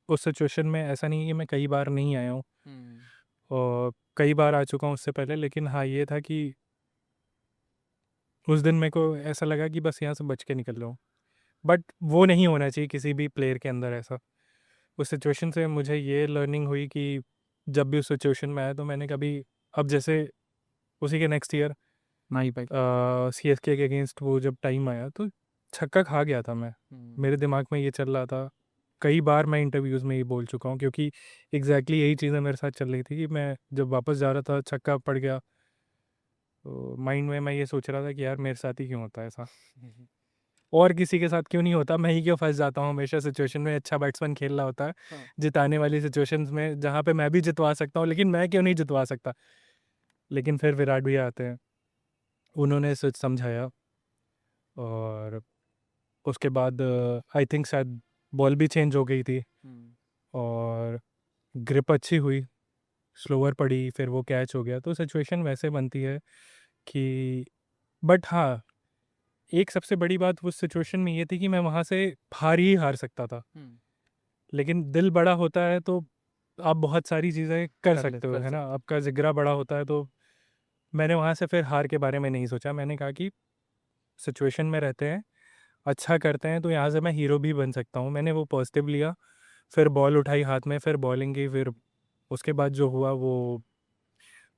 उस सिचुएशन में, ऐसा नहीं है कि मैं कई बार नहीं आया हूँ है? और कई बार आ चुका हूँ उससे पहले। लेकिन हाँ, ये था कि उस दिन मेरे को ऐसा लगा कि बस यहाँ से बच के निकल रहा हूँ। बट वो नहीं होना चाहिए किसी भी प्लेयर के अंदर ऐसा। उस सिचुएशन से मुझे ये लर्निंग हुई कि जब भी उस सिचुएशन में आया तो मैंने कभी, अब जैसे उसी के नेक्स्ट ईयर माही भाई। CSK के अगेंस्ट वो जब टाइम आया तो छक्का खा गया था मैं। मेरे दिमाग में ये चल रहा था, कई बार मैं इंटरव्यूज़ में ये बोल चुका हूँ, क्योंकि यही चीज़ें मेरे साथ चल रही थी कि मैं जब वापस जा रहा था छक्का पड़ गया, तो माइंड में मैं ये सोच रहा था कि यार मेरे साथ ही क्यों होता है ऐसा, और किसी के साथ क्यों नहीं होता, मैं ही क्यों फंस जाता हूँ हमेशा सिचुएशन में। अच्छा बैट्समैन खेल रहा होता है हाँ। जिताने वाली सिचुएशंस में, जहाँ पे मैं भी जितवा सकता हूँ, लेकिन मैं क्यों नहीं जितवा सकता। लेकिन फिर विराट भैया आते हैं, उन्होंने सोच समझाया, और उसके बाद आई थिंक शायद बॉल भी चेंज हो गई थी, और ग्रिप अच्छी हुई, स्लोअर पड़ी, फिर वो कैच हो गया। तो सिचुएशन वैसे बनती है कि, बट हाँ, एक सबसे बड़ी बात उस सिचुएशन में ये थी कि मैं वहाँ से हार सकता था, लेकिन दिल बड़ा होता है तो आप बहुत सारी चीज़ें कर सकते हो, है ना, आपका जिगरा बड़ा होता है। तो मैंने वहाँ से फिर हार के बारे में नहीं सोचा, मैंने कहा कि सिचुएशन में रहते हैं, अच्छा करते हैं, तो यहाँ से मैं हीरो भी बन सकता हूँ। मैंने वो पॉजिटिव लिया, फिर बॉल उठाई हाथ में, फिर बॉलिंग की, फिर उसके बाद जो हुआ वो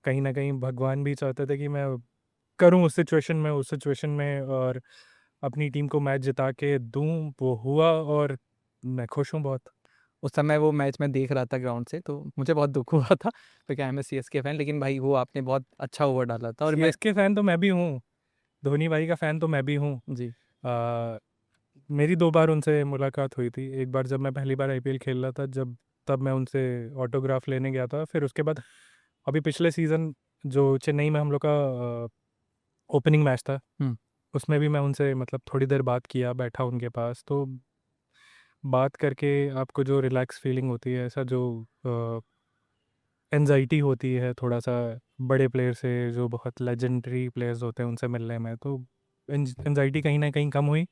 कहीं ना कहीं भगवान भी चाहते थे कि मैं करूँ उस सिचुएशन में और अपनी टीम को मैच जिता के दूँ। वो हुआ और मैं खुश हूँ बहुत। उस समय वो मैच मैं देख रहा था ग्राउंड से, तो मुझे बहुत दुख हुआ था क्योंकि आई एम CSK फैन। लेकिन भाई वो आपने बहुत अच्छा ओवर डाला था, और मैं CSK फ़ैन तो मैं भी हूँ, धोनी भाई का फ़ैन तो मैं भी हूँ। जी मेरी 2 बार उनसे मुलाकात हुई थी। एक बार जब मैं पहली बार IPL खेल रहा था, तब मैं उनसे ऑटोग्राफ लेने गया था। फिर उसके बाद अभी पिछले सीज़न जो चेन्नई में हम लोग का ओपनिंग मैच था, हम्म, उसमें भी मैं उनसे मतलब थोड़ी देर बात किया, बैठा उनके पास। तो बात करके आपको जो रिलैक्स फीलिंग होती है, ऐसा जो एंजाइटी होती है थोड़ा-सा बड़े प्लेयर से, जो बहुत लेजेंडरी प्लेयर्स होते हैं उनसे मिलने में, तो एंजाइटी कहीं न कहीं कम हुई।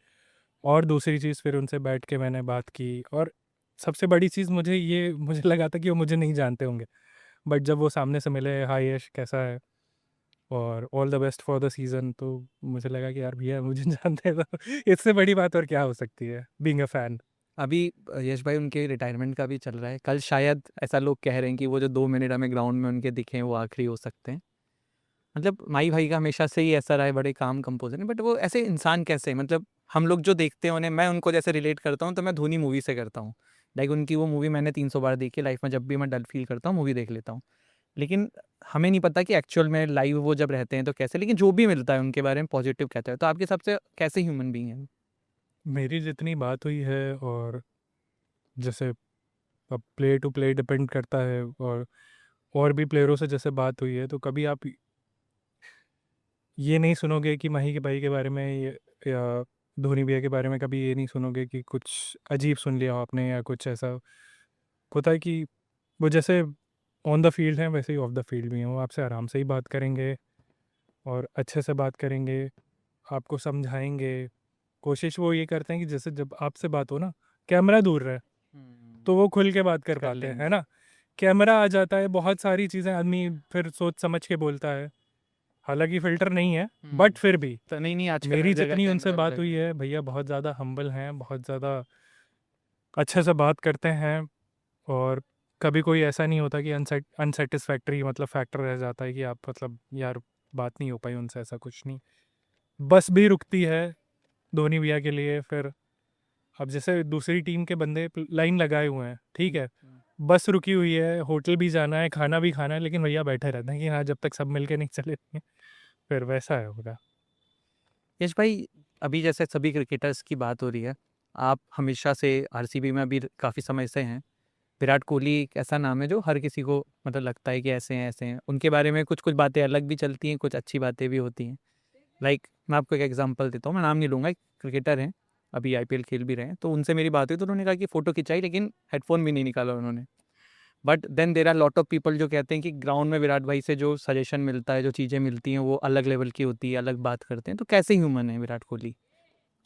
और दूसरी चीज़, फिर उनसे बैठ के मैंने बात की, और सबसे बड़ी चीज़ मुझे लगा था कि वो मुझे नहीं जानते होंगे, बट जब वो सामने से मिले, हाय यश कैसा है और all the best for the season, तो मुझे लगा कि यार भैया मुझे जानते हैं, तो इससे बड़ी बात और क्या हो सकती है, बीइंग अ फैन। अभी यश भाई उनके रिटायरमेंट का भी चल रहा है। कल शायद ऐसा लोग कह रहे हैं कि वो जो 2 मिनट हमें ग्राउंड में उनके दिखे हैं वो आखिरी हो सकते हैं। मतलब माई भाई का हमेशा से ही ऐसा रहा है, बड़े काम कंपोजर हैं। बट वो ऐसे इंसान कैसे, मतलब हम लोग जो देखते हैं उन्हें, मैं उनको जैसे रिलेट करता हूँ तो मैं धोनी मूवी से करता हूँ। लाइक उनकी वो मूवी मैंने 300 बार देखी लाइफ में। जब भी मैं डल फील करता हूँ मूवी देख लेता हूँ। लेकिन हमें नहीं पता कि एक्चुअल में लाइव वो जब रहते हैं तो कैसे। लेकिन जो भी मिलता है उनके बारे में पॉजिटिव कहता है। तो आपके सबसे कैसे ह्यूमन बीइंग है? मेरी जितनी बात हुई है, और जैसे अब प्लेयर टू प्लेयर डिपेंड करता है, और भी प्लेयरों से जैसे बात हुई है, तो कभी आप ये नहीं सुनोगे कि माही के भाई के बारे में या धोनी भैया के बारे में कभी ये नहीं सुनोगे कि कुछ अजीब सुन लिया हो आपने, या कुछ ऐसा होता है कि वो जैसे ऑन द फील्ड हैं वैसे ही ऑफ द फील्ड भी हैं। वो आपसे आराम से ही बात करेंगे, और अच्छे से बात करेंगे, आपको समझाएंगे। कोशिश वो ये करते हैं कि जैसे जब आपसे बात हो ना, कैमरा दूर रहे, तो वो खुल के बात कर कर पाते हैं, लेंगे। है ना। कैमरा आ जाता है, बहुत सारी चीज़ें आदमी फिर सोच समझ के बोलता है, हालांकि फ़िल्टर नहीं है, बट फिर भी तो नहीं नहीं, आजकल हर मेरी जगह जितनी उनसे कैमरा भी बात लगे हुई हैं। है, भैया बहुत ज़्यादा हम्बल हैं, बहुत ज़्यादा अच्छे से बात करते हैं, और कभी कोई ऐसा नहीं होता कि अनसेटिस्फैक्ट्री मतलब फैक्टर रह जाता है कि आप मतलब यार बात नहीं हो पाई उनसे, ऐसा कुछ नहीं। बस भी रुकती है धोनी भैया के लिए। फिर अब जैसे दूसरी टीम के बंदे लाइन लगाए हुए हैं, ठीक है, बस रुकी हुई है, होटल भी जाना है, खाना भी खाना है, लेकिन भैया बैठे रहते हैं कि हाँ जब तक सब मिलके नहीं चले जाएंगे। फिर वैसा है होगा। यश भाई, अभी जैसे सभी क्रिकेटर्स की बात हो रही है, आप हमेशा से आरसीबी में अभी काफ़ी समय से हैं। विराट कोहली एक ऐसा नाम है जो हर किसी को मतलब लगता है कि ऐसे हैं ऐसे हैं। उनके बारे में कुछ कुछ बातें अलग भी चलती हैं, कुछ अच्छी बातें भी होती हैं। लाइक मैं आपको एक एग्जांपल देता हूँ, मैं नाम नहीं लूँगा। एक क्रिकेटर हैं, अभी आईपीएल खेल भी रहे हैं, तो उनसे मेरी बात हुई तो उन्होंने कहा कि फ़ोटो खिंचाई लेकिन हेडफोन भी नहीं निकाला उन्होंने। But then there are lot of people जो कहते हैं कि ग्राउंड में विराट भाई से जो सजेशन मिलता है, जो चीज़ें मिलती हैं, वो अलग लेवल की होती है, अलग बात करते हैं। तो कैसे ह्यूमन है विराट कोहली?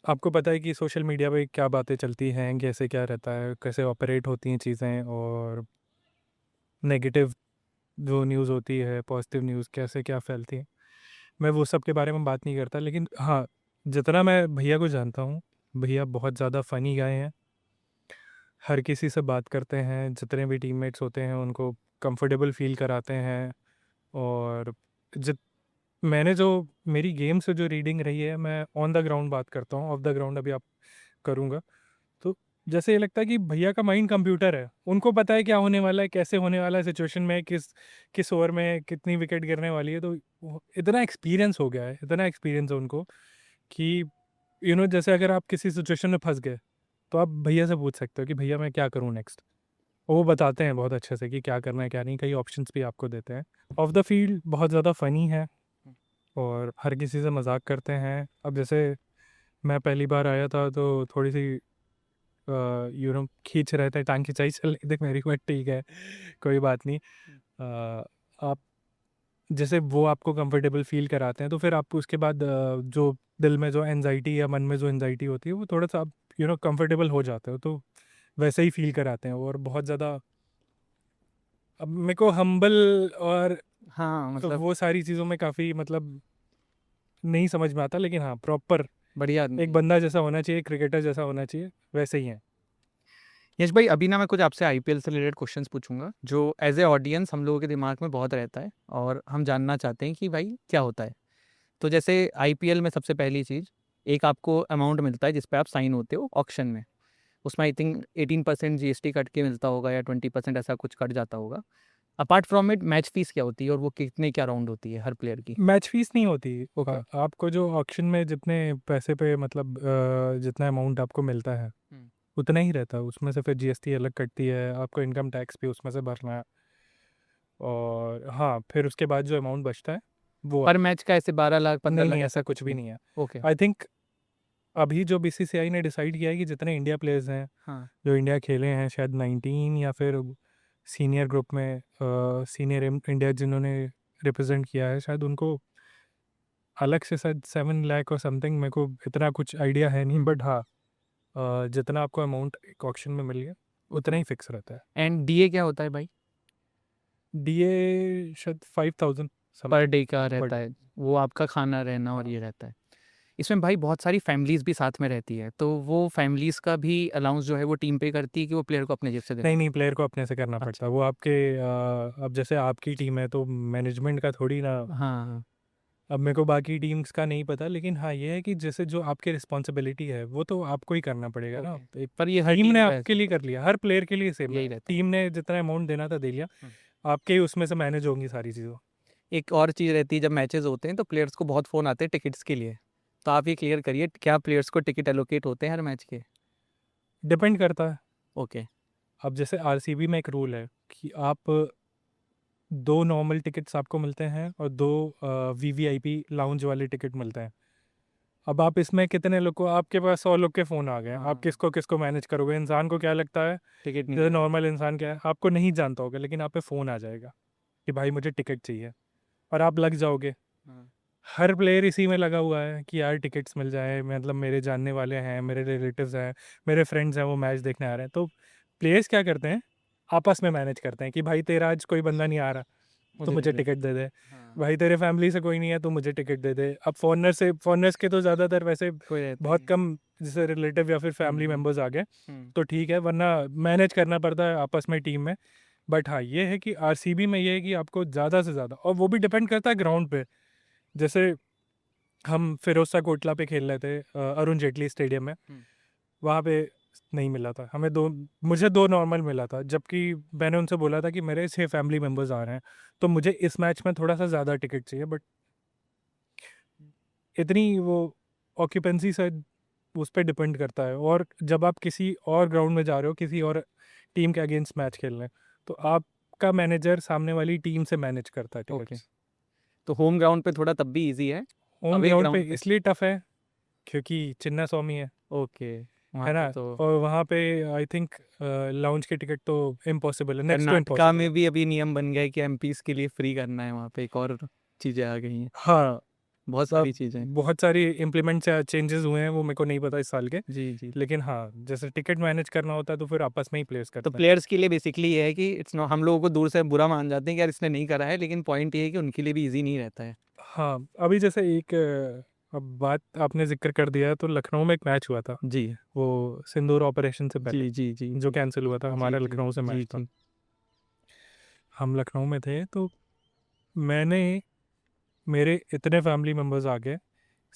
आपको पता है कि सोशल मीडिया पे क्या बातें चलती हैं, कैसे क्या रहता है, कैसे ऑपरेट होती हैं चीज़ें, और नेगेटिव जो न्यूज़ होती है, पॉजिटिव न्यूज़ कैसे क्या फैलती है। मैं वो सब के बारे में बात नहीं करता, लेकिन हाँ, जितना मैं भैया को जानता हूँ, भैया बहुत ज़्यादा फ़नी गाय हैं, हर किसी से बात करते हैं, जितने भी टीममेट्स होते हैं उनको कंफर्टेबल फ़ील कराते हैं। और जित मैंने जो मेरी गेम से जो रीडिंग रही है, मैं ऑन द ग्राउंड बात करता हूँ, ऑफ द ग्राउंड अभी आप करूँगा। तो जैसे ये लगता है कि भैया का माइंड कंप्यूटर है, उनको पता है क्या होने वाला है, कैसे होने वाला है, सिचुएशन में किस ओवर में कितनी विकेट गिरने वाली है। तो इतना एक्सपीरियंस हो गया है, इतना एक्सपीरियंस है उनको कि जैसे अगर आप किसी सिचुएशन में फंस गए तो आप भैया से पूछ सकते हो कि भैया मैं क्या करूँ नेक्स्ट। वो बताते हैं बहुत अच्छे से कि क्या करना है क्या नहीं, कई ऑप्शंस भी आपको देते हैं। ऑफ द फील्ड बहुत ज़्यादा फ़नी है और हर किसी से मजाक करते हैं। अब जैसे मैं पहली बार आया था तो थोड़ी सी खींच रहे थे, टांग खिंचाई चल रही थी मेरी, बट ठीक है, कोई बात नहीं। आप जैसे वो आपको कंफर्टेबल फील कराते हैं तो फिर आप उसके बाद जो दिल में जो एनजाइटी या मन में जो एनजाइटी होती है वो थोड़ा सा आप कंफर्टेबल हो जाते हो, तो वैसे ही फील कराते हैं। और बहुत ज़्यादा अब मेरे को हम्बल और हाँ मतलब वो सारी चीज़ों में काफ़ी मतलब नहीं समझ में आता, लेकिन हाँ प्रॉपर बढ़िया आदमी एक है। बंदा जैसा होना चाहिए, क्रिकेटर जैसा होना चाहिए, वैसे ही है। यश भाई, अभी ना मैं कुछ आपसे आईपीएल से रिलेटेड क्वेश्चंस पूछूंगा जो एज ए ऑडियंस हम लोगों के दिमाग में बहुत रहता है और हम जानना चाहते हैं कि भाई क्या होता है। तो जैसे आईपीएल में सबसे पहली चीज़, एक आपको अमाउंट मिलता है जिस पे आप साइन होते हो ऑक्शन में। उसमें आई थिंक 18% जीएसटी कट के मिलता होगा या 20% ऐसा कुछ कट जाता होगा। Apart from it match fees क्या होती है और वो कितने क्या राउंड होती है हर प्लेयर की? मैच फीस नहीं होती। ओके। आपको जो ऑक्शन में जितने पैसे पे मतलब जितना अमाउंट आपको मिलता है उतना ही रहता है, उसमें से फिर जीएसटी अलग कटती है, आपको इनकम टैक्स भी उसमें से भरना है। और हाँ, फिर उसके बाद जो अमाउंट बचता है वो पर मैच का ऐसे 12 लाख 15 नहीं, लाख ऐसा कुछ भी नहीं है। ओके। आई थिंक अभी जो बीसीसीआई ने डिसाइड किया है कि जितने इंडिया प्लेयर्स हैं हाँ। जो इंडिया खेले हैं, शायद 19 या फिर सीनियर ग्रुप में सीनियर इंडिया जिन्होंने रिप्रेजेंट किया है, शायद उनको अलग से शायद 7 लाख और समथिंग, मेरे को इतना कुछ आइडिया है नहीं, बट हाँ जितना आपको अमाउंट एक ऑक्शन में मिल गया उतना ही फिक्स रहता है। एंड डीए क्या होता है भाई? डीए शायद 5,000 पर समथिंग डे का पर रहता डे। है, वो आपका खाना रहना और हाँ। ये रहता है। इसमें भाई बहुत सारी फैमिलीज भी साथ में रहती है, तो वो फैमिलीज का भी अलाउंस जो है वो टीम पे करती है कि वो प्लेयर को अपने जेब से देना? नहीं नहीं, प्लेयर को अपने से करना अच्छा। पड़ता है वो आपके अब जैसे आपकी टीम है तो मैनेजमेंट का थोड़ी ना। हाँ। अब मेरे को बाकी टीम्स का नहीं पता, लेकिन हाँ ये है कि जैसे जो आपकी रिस्पॉन्सिबिलिटी है वो तो आपको ही करना पड़ेगा ना। ओके। एक पर ये हर टीम ने टीम का आपके लिए कर लिया, हर प्लेयर के लिए सेम यही है, रहता है। टीम ने जितना अमाउंट देना था दे लिया, हम्म। आपके ही उसमें से मैनेज होंगी सारी चीज़ों। एक और चीज़ रहती है, जब मैचेस होते हैं तो प्लेयर्स को बहुत फ़ोन आते हैं टिकट्स के लिए। तो आप ये क्लियर करिए, क्या प्लेयर्स को टिकट एलोकेट होते हैं हर मैच के? डिपेंड करता है। ओके। अब जैसे आरसीबी में एक रूल है कि आप 2 नॉर्मल टिकट्स आपको मिलते हैं और 2 वीवीआईपी लाउंज वाले टिकट मिलते हैं। अब आप इसमें कितने लोग को, आपके पास 100 लोग के फ़ोन आ गए हैं, हाँ। आप किसको किसको मैनेज करोगे? इंसान को क्या लगता है, टिकट नहीं जैसे देते। नॉर्मल इंसान क्या है, आपको नहीं जानता होगा लेकिन आप पे फ़ोन आ जाएगा कि भाई मुझे टिकट चाहिए, और आप लग जाओगे। हाँ। हर प्लेयर इसी में लगा हुआ है कि यार टिकट्स मिल जाए, मतलब मेरे जानने वाले हैं, मेरे रिलेटिव्स हैं, मेरे फ्रेंड्स हैं, वो मैच देखने आ रहे हैं। तो प्लेयर्स क्या करते हैं, आपस में मैनेज करते हैं कि भाई तेरा आज कोई बंदा नहीं आ रहा तो मुझे टिकट दे दे, हाँ। भाई तेरे फैमिली से कोई नहीं है तो मुझे टिकट दे दे। अब फॉरनर्स के तो ज़्यादातर वैसे कोई रहता बहुत नहीं। कम जैसे रिलेटिव या फिर फैमिली हम्म। मेम्बर्स आ गए हम्म। तो ठीक है, वरना मैनेज करना पड़ता है आपस में टीम में। बट हाँ ये है कि आरसीबी में ये है कि आपको ज़्यादा से ज़्यादा, और वो भी डिपेंड करता है ग्राउंड पे। जैसे हम फिरोज कोटला पे खेल रहे थे अरुण जेटली स्टेडियम में, वहाँ पे नहीं मिला था हमें, मुझे 2 नॉर्मल मिला था, जबकि मैंने उनसे बोला था कि मेरे 6 फैमिली मेम्बर्स आ रहे हैं तो मुझे इस मैच में थोड़ा सा ज़्यादा टिकट चाहिए। बट इतनी वो ऑक्यूपेंसी से उस पर डिपेंड करता है। और जब आप किसी और ग्राउंड में जा रहे हो किसी और टीम के अगेंस्ट मैच खेलने, तो आपका मैनेजर सामने वाली टीम से मैनेज करता है ओके। टिकट्स। तो होम ग्राउंड पे थोड़ा तब भी इजी है। होम अवे ग्राउंड पे ग्राउंड पे इसलिए टफ है क्योंकि चिन्ना स्वामी है ओके, वहाँ है ना, पे तो और वहाँ पे आई थिंक लाउंज की टिकट तो इम्पॉसिबल है, नेक्स्ट टू कर्नाटका इम्पॉसिबल में है। भी अभी नियम बन गया है कि एमपीस के लिए फ्री करना है, वहाँ पे एक और चीज़ें आ गई हैं। हाँ, बहुत सब सारी चीज़ें हैं। बहुत सारी इम्प्लीमेंट्स या चेंजेस हुए हैं, वो मेरे को नहीं पता इस साल के। जी जी। लेकिन हाँ जैसे टिकट मैनेज करना होता है तो फिर आपस में ही प्लेस तो करते हैं। प्लेयर्स के लिए बेसिकली ये है कि इट्स नॉट, हम लोगों को दूर से बुरा मान जाते हैं कि यार इसने नहीं करा है, लेकिन पॉइंट ये है कि उनके लिए भी इजी नहीं रहता है। हाँ अभी जैसे एक अब बात आपने जिक्र कर दिया है, तो लखनऊ में एक मैच हुआ था, जी वो सिंदूर ऑपरेशन से पहले जी जी जी जो कैंसिल हुआ था, जी हमारा जी लखनऊ से जी मैच था। जी। हम लखनऊ में थे, तो मैंने मेरे इतने फैमिली मेम्बर्स आ गए,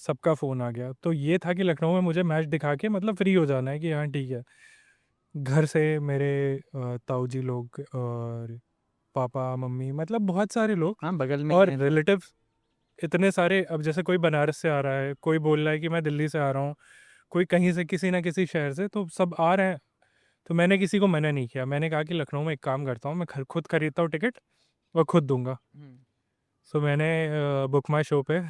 सबका फ़ोन आ गया। तो ये था कि लखनऊ में मुझे मैच दिखा के मतलब फ्री हो जाना है कि हाँ ठीक है। घर से मेरे ताऊ जी लोग और पापा मम्मी, मतलब बहुत सारे लोग, हाँ, बगल में ही और है। रिलेटिव इतने सारे। अब जैसे कोई बनारस से आ रहा है, कोई बोल रहा है कि मैं दिल्ली से आ रहा हूँ, कोई कहीं से किसी ना किसी शहर से, तो सब आ रहे हैं। तो मैंने किसी को मना नहीं किया। मैंने कहा कि लखनऊ में एक काम करता हूँ, मैं खुद खरीदता हूँ टिकट और खुद दूंगा। सो मैंने बुक माई शो पे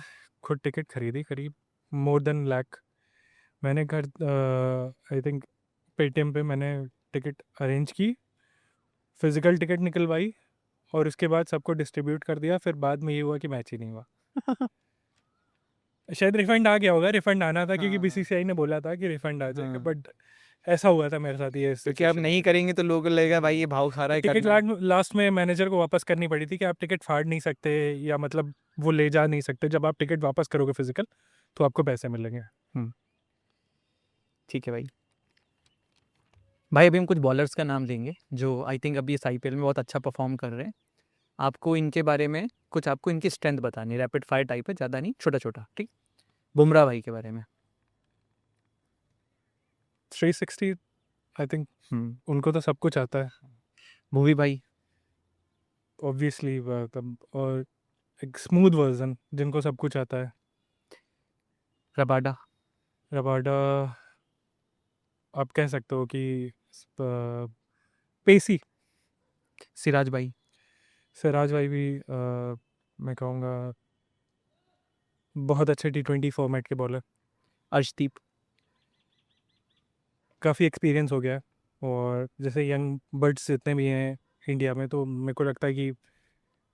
खुद टिकट खरीदी, करीब मोर देन लाख। मैंने घर आई थिंक पेटीएम पे मैंने टिकट अरेंज की, फिज़िकल टिकट निकलवाई, और उसके बाद सबको डिस्ट्रीब्यूट कर दिया। फिर बाद में ये हुआ कि मैच ही नहीं हुआ। शायद रिफंड आ गया होगा, रिफंड आना था क्योंकि हाँ, बीसीसीआई ने बोला था कि रिफंड आ जाएगा, हाँ। बट ऐसा हुआ था मेरे साथ ये क्योंकि आप सिचुएशन। नहीं करेंगे तो लोगों को लगेगा भाई ये भाव खा रहा है, टिकट करना है। लास्ट में मैनेजर को वापस करनी पड़ी थी कि आप टिकट फाड़ नहीं सकते, या मतलब वो ले जा नहीं सकते। जब आप टिकट वापस करोगे फिजिकल, तो आपको पैसे मिलेंगे। ठीक है भाई। भाई अभी हम कुछ बॉलर्स का नाम लेंगे जो आई थिंक अभी इस आईपीएल में बहुत अच्छा परफॉर्म कर रहे हैं। आपको इनके बारे में कुछ, आपको इनकी स्ट्रेंथ बतानी, रैपिड फायर टाइप है, ज़्यादा नहीं, छोटा छोटा, ठीक। बुमराह भाई के बारे में। 360, आई थिंक उनको तो सब कुछ आता है भुवी भाई। ऑब्वियसली, और एक स्मूथ वर्जन जिनको सब कुछ आता है। रबाडा। रबाडा, आप कह सकते हो कि पेसी। सिराज भाई। सिराज भाई भी मैं कहूँगा बहुत अच्छे T20 फॉर्मेट के बॉलर। अर्शदीप। काफ़ी एक्सपीरियंस हो गया है, और जैसे यंग बर्ड्स जितने भी हैं इंडिया में, तो मेरे को लगता है कि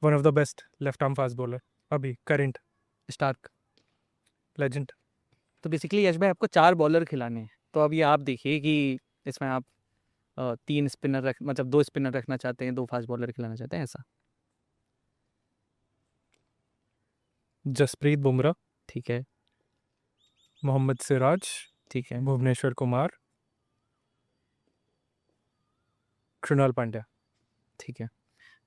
one of the best left arm fast bowler अभी करंट, स्टार्क। लेजेंड। तो बेसिकली यश भाई आपको 4 बॉलर खिलाने हैं, तो अभी आप देखिए कि इसमें आप 3 स्पिनर रख, मतलब 2 स्पिनर रखना चाहते हैं, 2 फास्ट बॉलर खिलाना चाहते हैं, ऐसा। जसप्रीत बुमराह, ठीक है। मोहम्मद सिराज, ठीक है। भुवनेश्वर कुमार, कृणाल पांड्या। ठीक है।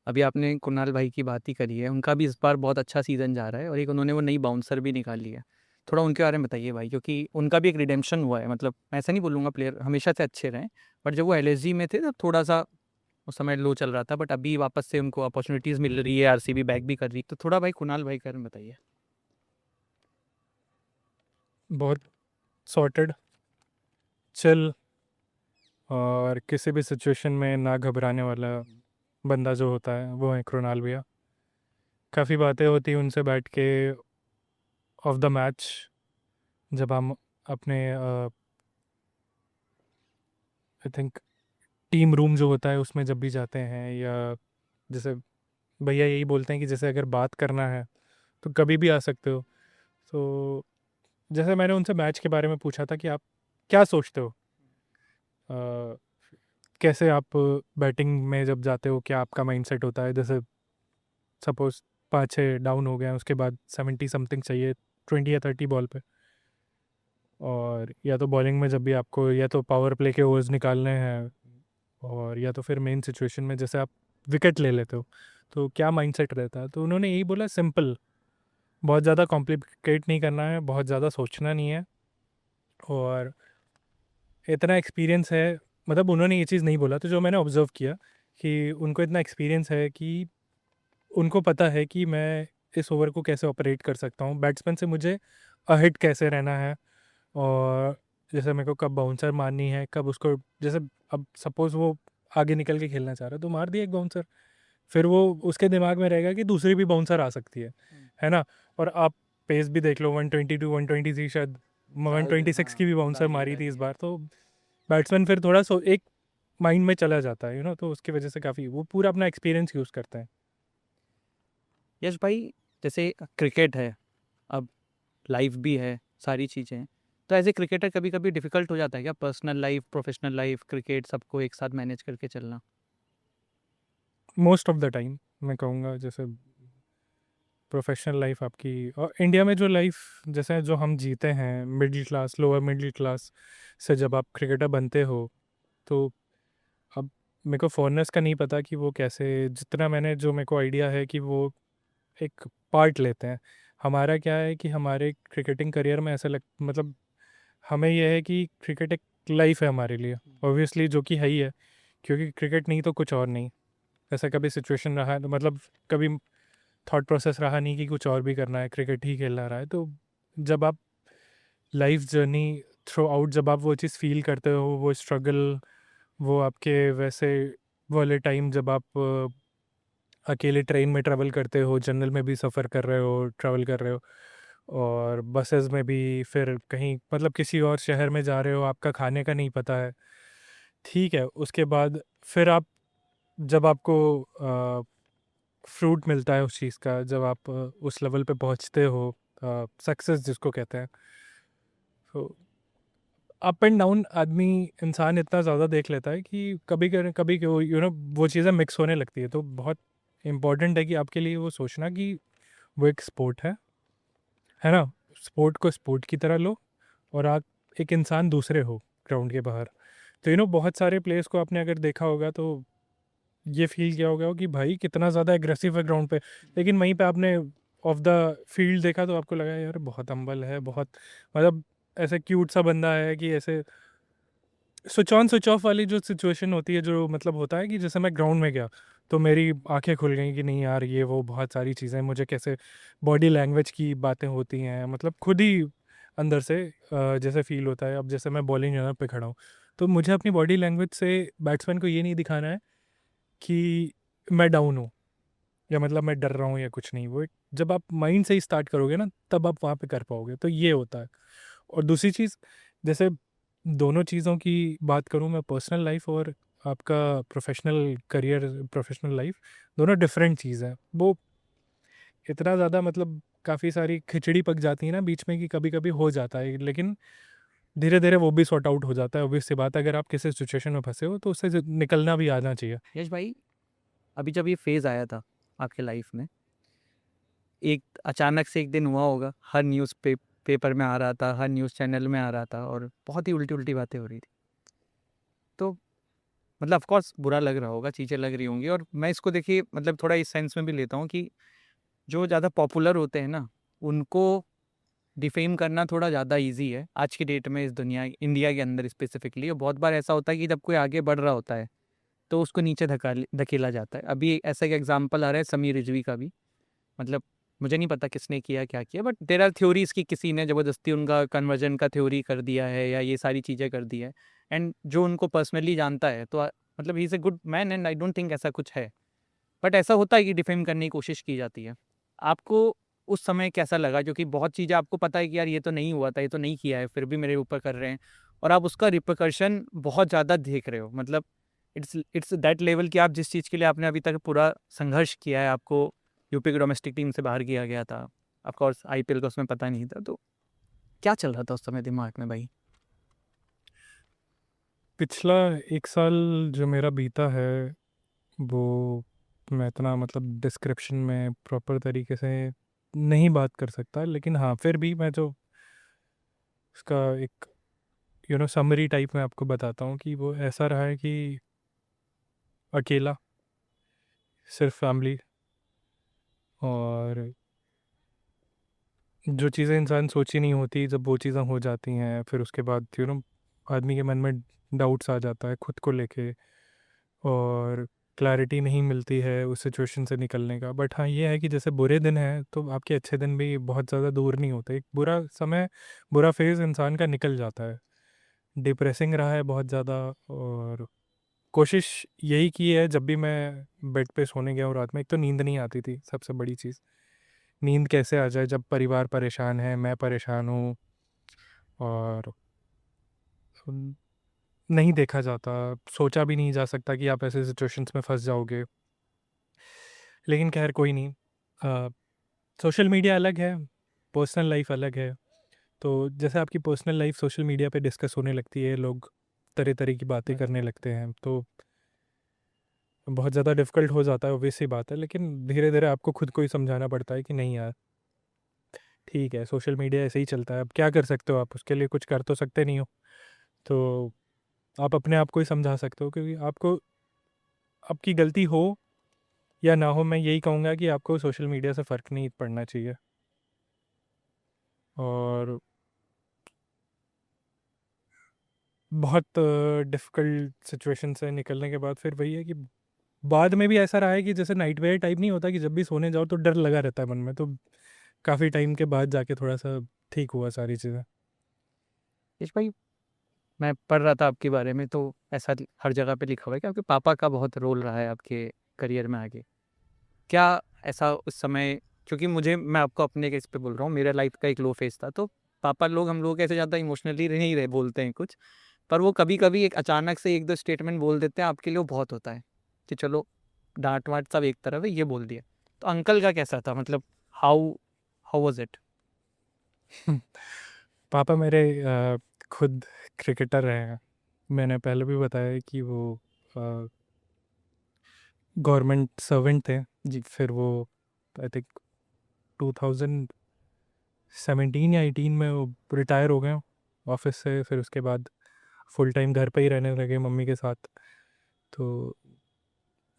अभी आपने कुणाल भाई की बात ही करी है, उनका भी इस बार बहुत अच्छा सीज़न जा रहा है, और एक उन्होंने वो नई बाउंसर भी निकाली है। थोड़ा उनके बारे में बताइए भाई, क्योंकि उनका भी एक रिडेम्पशन हुआ है। मतलब मैं ऐसा नहीं बोलूँगा प्लेयर हमेशा से अच्छे रहे, बट जब वो एलएसजी में थे तब थोड़ा सा उस समय लो चल रहा था, बट अभी वापस से उनको अपॉर्चुनिटीज़ मिल रही है, आरसीबी बैक भी कर रही है। तो थोड़ा भाई कुणाल भाई के बारे में बताइए। बहुत सॉर्टेड, चिल, और किसी भी सिचुएशन में ना घबराने वाला बंदा जो होता है वो है कृणाल भैया। काफ़ी बातें होती हैं उनसे बैठ के ऑफ द मैच, जब हम अपने आई थिंक टीम रूम जो होता है उसमें जब भी जाते हैं, या जैसे भैया यही बोलते हैं कि जैसे अगर बात करना है तो कभी भी आ सकते हो। तो जैसे मैंने उनसे मैच के बारे में पूछा था कि आप क्या सोचते हो, कैसे आप बैटिंग में जब जाते हो, क्या आपका माइंडसेट होता है। जैसे सपोज 5-6 डाउन हो गए हैं, उसके बाद 70 समथिंग चाहिए 20 या 30 बॉल पे, और या तो बॉलिंग में जब भी आपको या तो पावर प्ले के ओवर्स निकालने हैं, और या तो फिर मेन सिचुएशन में जैसे आप विकेट ले लेते हो, तो क्या माइंडसेट रहता है। तो उन्होंने यही बोला, सिंपल, बहुत ज़्यादा कॉम्प्लिकेट नहीं करना है, बहुत ज़्यादा सोचना नहीं है, और इतना एक्सपीरियंस है। मतलब उन्होंने ये चीज़ नहीं बोला, तो जो मैंने ऑब्ज़र्व किया कि उनको इतना एक्सपीरियंस है कि उनको पता है कि मैं इस ओवर को कैसे ऑपरेट कर सकता हूँ, बैट्समैन से मुझे अहिट कैसे रहना है, और जैसे मेरे को कब बाउंसर मारनी है, कब उसको, जैसे अब सपोज़ वो आगे निकल के खेलना चाह रहा है तो मार दिया एक बाउंसर, फिर वो उसके दिमाग में रहेगा कि दूसरी भी बाउंसर आ सकती है ना। और आप पेस भी देख लो, 122 123, शायद 126 की भी बाउंसर मारी थी इस बार। तो बैट्समैन फिर थोड़ा एक माइंड में चला जाता है तो उसकी वजह से काफ़ी वो पूरा अपना एक्सपीरियंस यूज़ करते हैं। यश भाई, जैसे क्रिकेट है, अब लाइफ भी है, सारी चीज़ें हैं, तो एज ए क्रिकेटर कभी कभी डिफ़िकल्ट हो जाता है क्या, personal life, professional life, cricket, सबको एक साथ मैनेज करके चलना? मोस्ट ऑफ द टाइम मैं कहूँगा, जैसे प्रोफेशनल लाइफ आपकी, और इंडिया में जो लाइफ जैसे जो हम जीते हैं, middle class, lower middle class से जब आप क्रिकेटर बनते हो, तो अब मेरे को फॉरनेस का नहीं पता कि वो कैसे, जितना मैंने जो मेरे को आइडिया है कि वो एक पार्ट लेते हैं। हमारा क्या है कि हमारे क्रिकेटिंग करियर में ऐसा लग मतलब हमें यह है कि क्रिकेट एक लाइफ है हमारे लिए, ऑब्वियसली, जो कि है ही है, क्योंकि क्रिकेट नहीं तो कुछ और नहीं। ऐसा कभी सिचुएशन रहा है, मतलब कभी थॉट प्रोसेस रहा नहीं कि कुछ और भी करना है, क्रिकेट ही खेलना रहा है। तो जब आप लाइफ जर्नी थ्रू आउट, जब आप वो चीज़ फील करते हो, वो स्ट्रगल, वो आपके वैसे वाले टाइम जब आप अकेले ट्रेन में ट्रैवल करते हो, जनरल में भी सफ़र कर रहे हो, ट्रैवल कर रहे हो, और बसेस में भी, फिर कहीं मतलब किसी और शहर में जा रहे हो, आपका खाने का नहीं पता है, ठीक है। उसके बाद फिर आप, जब आपको फ्रूट मिलता है उस चीज़ का, जब आप उस लेवल पे पहुंचते हो, सक्सेस जिसको कहते हैं, तो अप एंड डाउन आदमी, इंसान इतना ज़्यादा देख लेता है कि कभी कभी वो चीज़ें मिक्स होने लगती है। तो बहुत इम्पॉर्टेंट है कि आपके लिए वो सोचना कि वो एक स्पोर्ट है ना। स्पोर्ट को स्पोर्ट की तरह लो, और आप एक इंसान दूसरे हो ग्राउंड के बाहर। तो बहुत सारे प्लेयर्स को आपने अगर देखा होगा तो ये फील किया होगा कि भाई कितना ज़्यादा एग्रेसिव है ग्राउंड पे, लेकिन वहीं पे आपने ऑफ द फील्ड देखा तो आपको लगा यार बहुत हम्बल है, बहुत मतलब ऐसे क्यूट सा बंदा है, कि ऐसे स्विच ऑन स्विच ऑफ वाली जो सिचुएशन होती है, जो मतलब होता है कि जैसे मैं ग्राउंड में गया तो मेरी आंखें खुल गई कि नहीं यार, ये वो बहुत सारी चीज़ें, मुझे कैसे बॉडी लैंग्वेज की बातें होती हैं, मतलब खुद ही अंदर से जैसे फील होता है। अब जैसे मैं बॉलिंग जगह पे खड़ा हूँ, तो मुझे अपनी बॉडी लैंग्वेज से बैट्समैन को ये नहीं दिखाना है कि मैं डाउन हूँ, या मतलब मैं डर रहा हूँ या कुछ नहीं। वो जब आप माइंड से ही स्टार्ट करोगे ना, तब आप वहाँ पे कर पाओगे। तो ये होता है। और दूसरी चीज़, जैसे दोनों चीज़ों की बात करूँ मैं, पर्सनल लाइफ और आपका प्रोफेशनल करियर, प्रोफेशनल लाइफ, दोनों डिफरेंट चीज़ है। वो इतना ज़्यादा मतलब काफ़ी सारी खिचड़ी पक जाती है ना बीच में, कि कभी कभी हो जाता है, लेकिन धीरे धीरे वो भी सॉर्ट आउट हो जाता है। ऑब्वियस सी बात है, अगर आप किसी सिचुएशन में फंसे हो तो उससे निकलना भी आना चाहिए। यश भाई, अभी जब ये फेज़ आया था आपके लाइफ में, एक अचानक से एक दिन हुआ होगा, हर पेपर में आ रहा था, हर न्यूज़ चैनल में आ रहा था, और बहुत ही उल्टी-उल्टी बातें हो रही थी। तो मतलब ऑफ कोर्स बुरा लग रहा होगा, चीज़ें लग रही होंगी, और मैं इसको देखिए मतलब थोड़ा इस सेंस में भी लेता हूँ कि जो ज़्यादा पॉपुलर होते हैं ना, उनको डिफेम करना थोड़ा ज़्यादा ईज़ी है आज की डेट में, इस दुनिया इंडिया के अंदर स्पेसिफिकली। और बहुत बार ऐसा होता है कि जब कोई आगे बढ़ रहा होता है तो उसको नीचे धकेला जाता है। अभी ऐसा एक एग्जाम्पल आ रहा है समीर रिजवी का भी, मतलब मुझे नहीं पता किसने किया क्या किया, बट देर आर थ्योरीज की किसी ने ज़बरदस्ती उनका कन्वर्जन का थ्योरी कर दिया है, या ये सारी चीज़ें कर दी है। एंड जो उनको पर्सनली जानता है तो मतलब he is a good man, and I don't think ऐसा कुछ है। बट ऐसा होता है कि डिफेम करने की कोशिश की जाती है। आपको उस समय कैसा लगा, क्योंकि बहुत चीज़ें आपको पता है कि यार ये तो नहीं हुआ था, ये तो नहीं किया है, फिर भी मेरे ऊपर कर रहे हैं, और आप उसका रिpercussion बहुत ज़्यादा देख रहे हो। मतलब इट्स दैट लेवल कि आप जिस चीज़ के लिए आपने अभी तक पूरा संघर्ष किया है, आपको यूपी की डोमेस्टिक टीम से बाहर किया गया था, ऑफ कोर्स आईपीएल का उसमें पता नहीं था, तो क्या चल रहा था उस समय दिमाग में भाई? पिछला 1 साल जो मेरा बीता है, वो मैं इतना मतलब डिस्क्रिप्शन में प्रॉपर तरीके से नहीं बात कर सकता, लेकिन हाँ, फिर भी मैं जो उसका एक समरी टाइप में आपको बताता हूँ कि वो ऐसा रहा है कि अकेला, सिर्फ फैमिली, और जो चीज़ें इंसान सोची नहीं होती, जब वो चीज़ें हो जाती हैं, फिर उसके बाद आदमी के मन में डाउट्स आ जाता है खुद को लेके, और क्लैरिटी नहीं मिलती है उस सिचुएशन से निकलने का। बट हाँ, ये है कि जैसे बुरे दिन हैं तो आपके अच्छे दिन भी बहुत ज़्यादा दूर नहीं होते। एक बुरा समय, बुरा फेज़ इंसान का निकल जाता है। डिप्रेसिंग रहा है बहुत ज़्यादा, और कोशिश यही की है, जब भी मैं बेड पे सोने गया हूँ रात में, एक तो नींद नहीं आती थी, सबसे बड़ी चीज़। नींद कैसे आ जाए जब परिवार परेशान है, मैं परेशान हूँ, और नहीं देखा जाता, सोचा भी नहीं जा सकता कि आप ऐसे सिचुएशंस में फंस जाओगे। लेकिन खैर कोई नहीं, सोशल मीडिया अलग है, पर्सनल लाइफ अलग है। तो जैसे आपकी पर्सनल लाइफ सोशल मीडिया पे डिस्कस होने लगती है, लोग तरह तरह की बातें करने लगते हैं, तो बहुत ज़्यादा डिफ़िकल्ट हो जाता है, ऑब्वियस सी बात है। लेकिन धीरे धीरे आपको खुद को ही समझाना पड़ता है कि नहीं यार, ठीक है, सोशल मीडिया ऐसे ही चलता है, अब क्या कर सकते हो आप, उसके लिए कुछ कर तो सकते नहीं हो। तो आप अपने आप को ही समझा सकते हो, क्योंकि आपको आपकी गलती हो या ना हो, मैं यही कहूँगा कि आपको सोशल मीडिया से फ़र्क नहीं पड़ना चाहिए। और बहुत डिफ़िकल्ट सिचुएशन से निकलने के बाद फिर वही है कि बाद में भी ऐसा रहा है कि जैसे नाइटमेयर टाइप नहीं होता कि जब भी सोने जाओ तो डर लगा रहता है मन में, तो काफ़ी टाइम के बाद जाके थोड़ा-सा ठीक हुआ सारी चीज़ें। यश भाई, मैं पढ़ रहा था आपके बारे में, तो ऐसा हर जगह पे लिखा हुआ है कि आपके पापा का बहुत रोल रहा है आपके करियर में आगे। क्या ऐसा उस समय, क्योंकि मैं आपको अपने केस पे बोल रहा हूँ, मेरा लाइफ का एक लो फेज था, तो पापा लोग हम लोग ऐसे ज़्यादा इमोशनली नहीं रहे बोलते हैं कुछ, पर वो कभी कभी एक अचानक से एक दो स्टेटमेंट बोल देते हैं, आपके लिए वो बहुत होता है कि चलो डांट वाट सब एक तरफ है, ये बोल दिया। तो अंकल का कैसा था, मतलब हाउ हाउ वाज इट? पापा मेरे खुद क्रिकेटर रहे हैं। मैंने पहले भी बताया कि वो गवर्नमेंट सर्वेंट थे। जी। फिर वो आई थिंक 2017 या 18 में वो रिटायर हो गए ऑफिस से। फिर उसके बाद फुल टाइम घर पे ही रहने लगे मम्मी के साथ। तो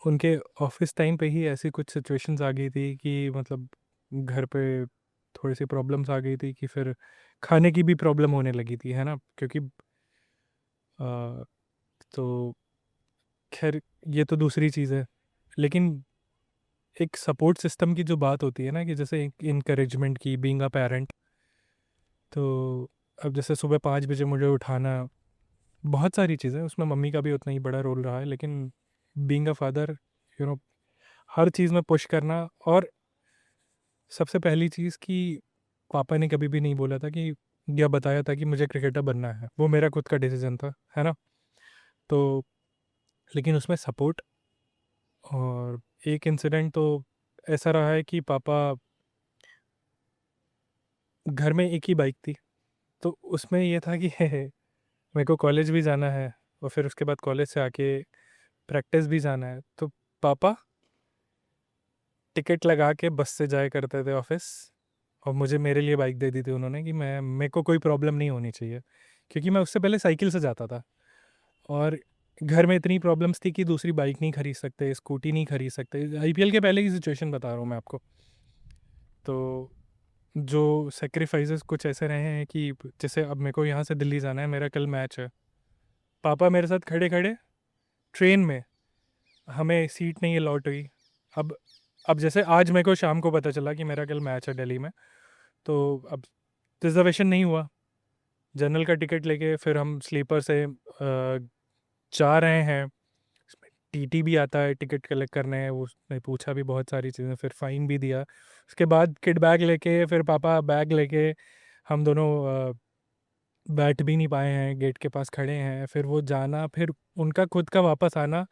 उनके ऑफिस टाइम पे ही ऐसी कुछ सिचुएशंस आ गई थी कि मतलब घर पे थोड़ी सी प्रॉब्लम्स आ गई थी कि फिर खाने की भी प्रॉब्लम होने लगी थी, है ना, क्योंकि तो खैर ये तो दूसरी चीज़ है। लेकिन एक सपोर्ट सिस्टम की जो बात होती है ना, कि जैसे एक इनकरेजमेंट की, बीइंग अ पेरेंट, तो अब जैसे सुबह 5 बजे मुझे उठाना, बहुत सारी चीज़ें उसमें मम्मी का भी उतना ही बड़ा रोल रहा है। लेकिन being a father, you know, हर चीज़ में पुश करना। और सबसे पहली चीज़ कि पापा ने कभी भी नहीं बोला था कि, या बताया था कि मुझे क्रिकेटर बनना है। वो मेरा खुद का डिसीजन था, है ना। तो लेकिन उसमें सपोर्ट, और एक इंसिडेंट तो ऐसा रहा है कि पापा, घर में एक ही बाइक थी, तो उसमें ये था कि मेरे को कॉलेज भी जाना है और फिर उसके बाद कॉलेज से आके प्रैक्टिस भी जाना है। तो पापा टिकट लगा के बस से जाया करते थे ऑफिस, और मुझे मेरे लिए बाइक दे दी थी उन्होंने कि मैं, मेरे को कोई प्रॉब्लम नहीं होनी चाहिए, क्योंकि मैं उससे पहले साइकिल से जाता था। और घर में इतनी प्रॉब्लम्स थी कि दूसरी बाइक नहीं खरीद सकते, स्कूटी नहीं खरीद सकते। आईपीएल के पहले की सिचुएशन बता रहा हूँ मैं आपको। तो जो सेक्रीफाइसेस कुछ ऐसे रहे हैं कि जैसे अब मेरे को यहाँ से दिल्ली जाना है, मेरा कल मैच है। पापा मेरे साथ खड़े खड़े ट्रेन में, हमें सीट नहीं अलॉट हुई। अब अब जैसे आज मेरे को शाम को पता चला कि मेरा कल मैच है दिल्ली में, तो अब रिजर्वेशन नहीं हुआ। जनरल का टिकट लेके फिर हम स्लीपर से जा रहे हैं। टीटी भी आता है टिकट कलेक्ट करने, वो उसने पूछा भी बहुत सारी चीज़ें, फिर फ़ाइन भी दिया। उसके बाद किड बैग लेके, फिर पापा बैग लेके, हम दोनों बैठ भी नहीं पाए हैं, गेट के पास खड़े हैं। फिर वो जाना, फिर उनका खुद का वापस आना।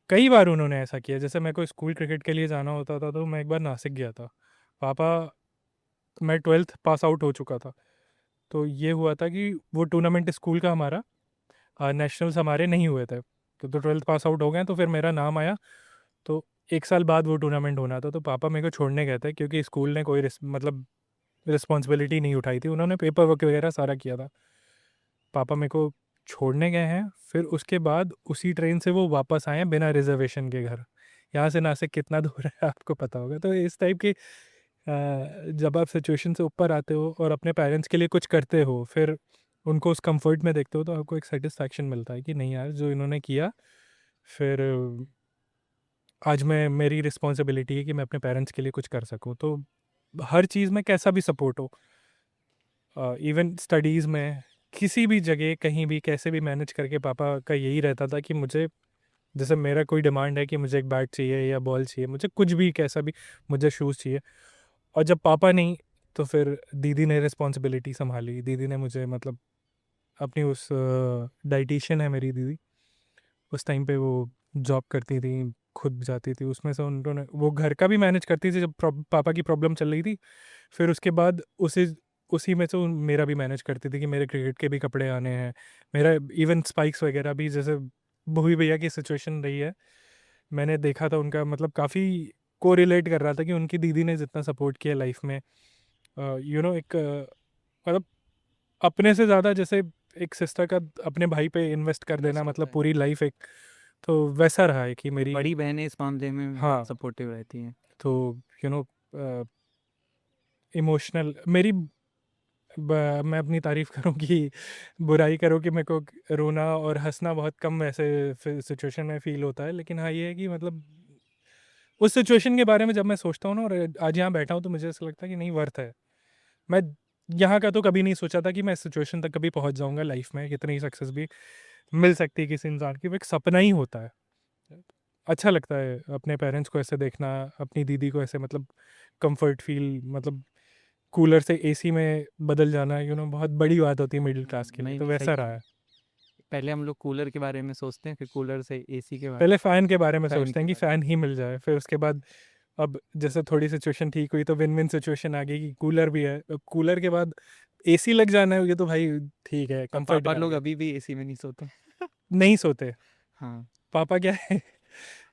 कई बार उन्होंने ऐसा किया। जैसे मेरे को स्कूल क्रिकेट के लिए जाना होता था, तो मैं एक बार नासिक गया था। पापा, मैं 12th पास आउट हो चुका था, तो ये हुआ था कि वो टूर्नामेंट स्कूल का हमारा, नेशनल्स हमारे नहीं हुए थे, तो 12th पास आउट हो गए, तो फिर मेरा नाम आया। तो एक साल बाद वो टूर्नामेंट होना था, तो पापा मेरे को छोड़ने गए थे, क्योंकि स्कूल ने कोई मतलब रिस्पॉन्सिबिलिटी नहीं उठाई थी, उन्होंने पेपर वर्क वगैरह सारा किया था। पापा मेरे को छोड़ने गए हैं, फिर उसके बाद उसी ट्रेन से वो वापस आए हैं बिना रिजर्वेशन के घर। यहाँ से नासिक कितना दूर है आपको पता होगा। तो इस टाइप की जब आप सिचुएशन से ऊपर आते हो और अपने पेरेंट्स के लिए कुछ करते हो, फिर उनको उस कंफर्ट में देखते हो, तो आपको एक सेटिस्फैक्शन मिलता है कि नहीं यार, जो इन्होंने किया, फिर आज मैं, मेरी रिस्पॉन्सिबिलिटी है कि मैं अपने पेरेंट्स के लिए कुछ कर सकूं। तो हर चीज़ में कैसा भी सपोर्ट हो, इवन स्टडीज़ में, किसी भी जगह कहीं भी कैसे भी मैनेज करके, पापा का यही रहता था कि मुझे, जैसे मेरा कोई डिमांड है कि मुझे एक बैट चाहिए या बॉल चाहिए, मुझे कुछ भी कैसा भी, मुझे शूज़ चाहिए। और जब पापा नहीं, तो फिर दीदी ने रिस्पॉन्सिबिलिटी संभाली। दीदी ने मुझे, मतलब अपनी उस, डाइटिशियन है मेरी दीदी, उस टाइम पे वो जॉब करती थी, खुद जाती थी, उसमें से उन्होंने, वो घर का भी मैनेज करती थी जब पापा की प्रॉब्लम चल रही थी। फिर उसके बाद उसी में से मेरा भी मैनेज करती थी कि मेरे क्रिकेट के भी कपड़े आने हैं, मेरा इवन स्पाइक्स वगैरह भी। जैसे भूवी भैया की सिचुएशन रही है, मैंने देखा था उनका, मतलब काफ़ी को रिलेट कर रहा था कि उनकी दीदी ने जितना सपोर्ट किया लाइफ में, एक, मतलब अपने से ज़्यादा, जैसे एक सिस्टर का अपने भाई पे इन्वेस्ट कर देना, इन्वेस्ट मतलब होता है। पूरी लाइफ एक तो वैसा रहा है कि मेरी बड़ी बहनें इस मामले में हाँ सपोर्टिव रहती हैं। तो यू नो इमोशनल मेरी मैं अपनी तारीफ करूं कि बुराई करूं कि मेरे को रोना और हंसना बहुत कम ऐसे सिचुएशन में फील होता है, लेकिन हाँ ये है कि मतलब उस सिचुएशन के बारे में जब मैं सोचता हूँ ना और आज यहाँ बैठा हूँ तो मुझे ऐसा लगता है कि नहीं वर्थ है। मैं यहाँ का तो कभी नहीं सोचा था कि मैं इस सिचुएशन तक कभी पहुँच जाऊँगा लाइफ में, कितनी सक्सेस भी मिल सकती है किसी इंसान की, वो एक सपना ही होता है। अच्छा लगता है अपने पेरेंट्स को ऐसे देखना, अपनी दीदी को ऐसे मतलब कंफर्ट फील, मतलब कूलर से एसी में बदल जाना, बहुत बड़ी बात होती है मिडिल क्लास के लिए, नहीं तो नहीं, वैसा सही रहा है। है। पहले हम लोग कूलर के बारे में सोचते हैं, फिर कूलर से एसी के बारे पहले फ़ैन के बारे में फैन सोचते के हैं कि बारे फ़ैन ही मिल जाए, फिर उसके बाद अब जैसे थोड़ी सिचुएशन ठीक हुई तो विन विन सिचुएशन आ गई कि कूलर भी है, अब कूलर के बाद एसी लग जाना है, ये तो भाई ठीक है, और कंफर्ट पापा में आ लोग गया। अभी भी एसी में नहीं सोते। नहीं सोते हाँ, पापा, क्या है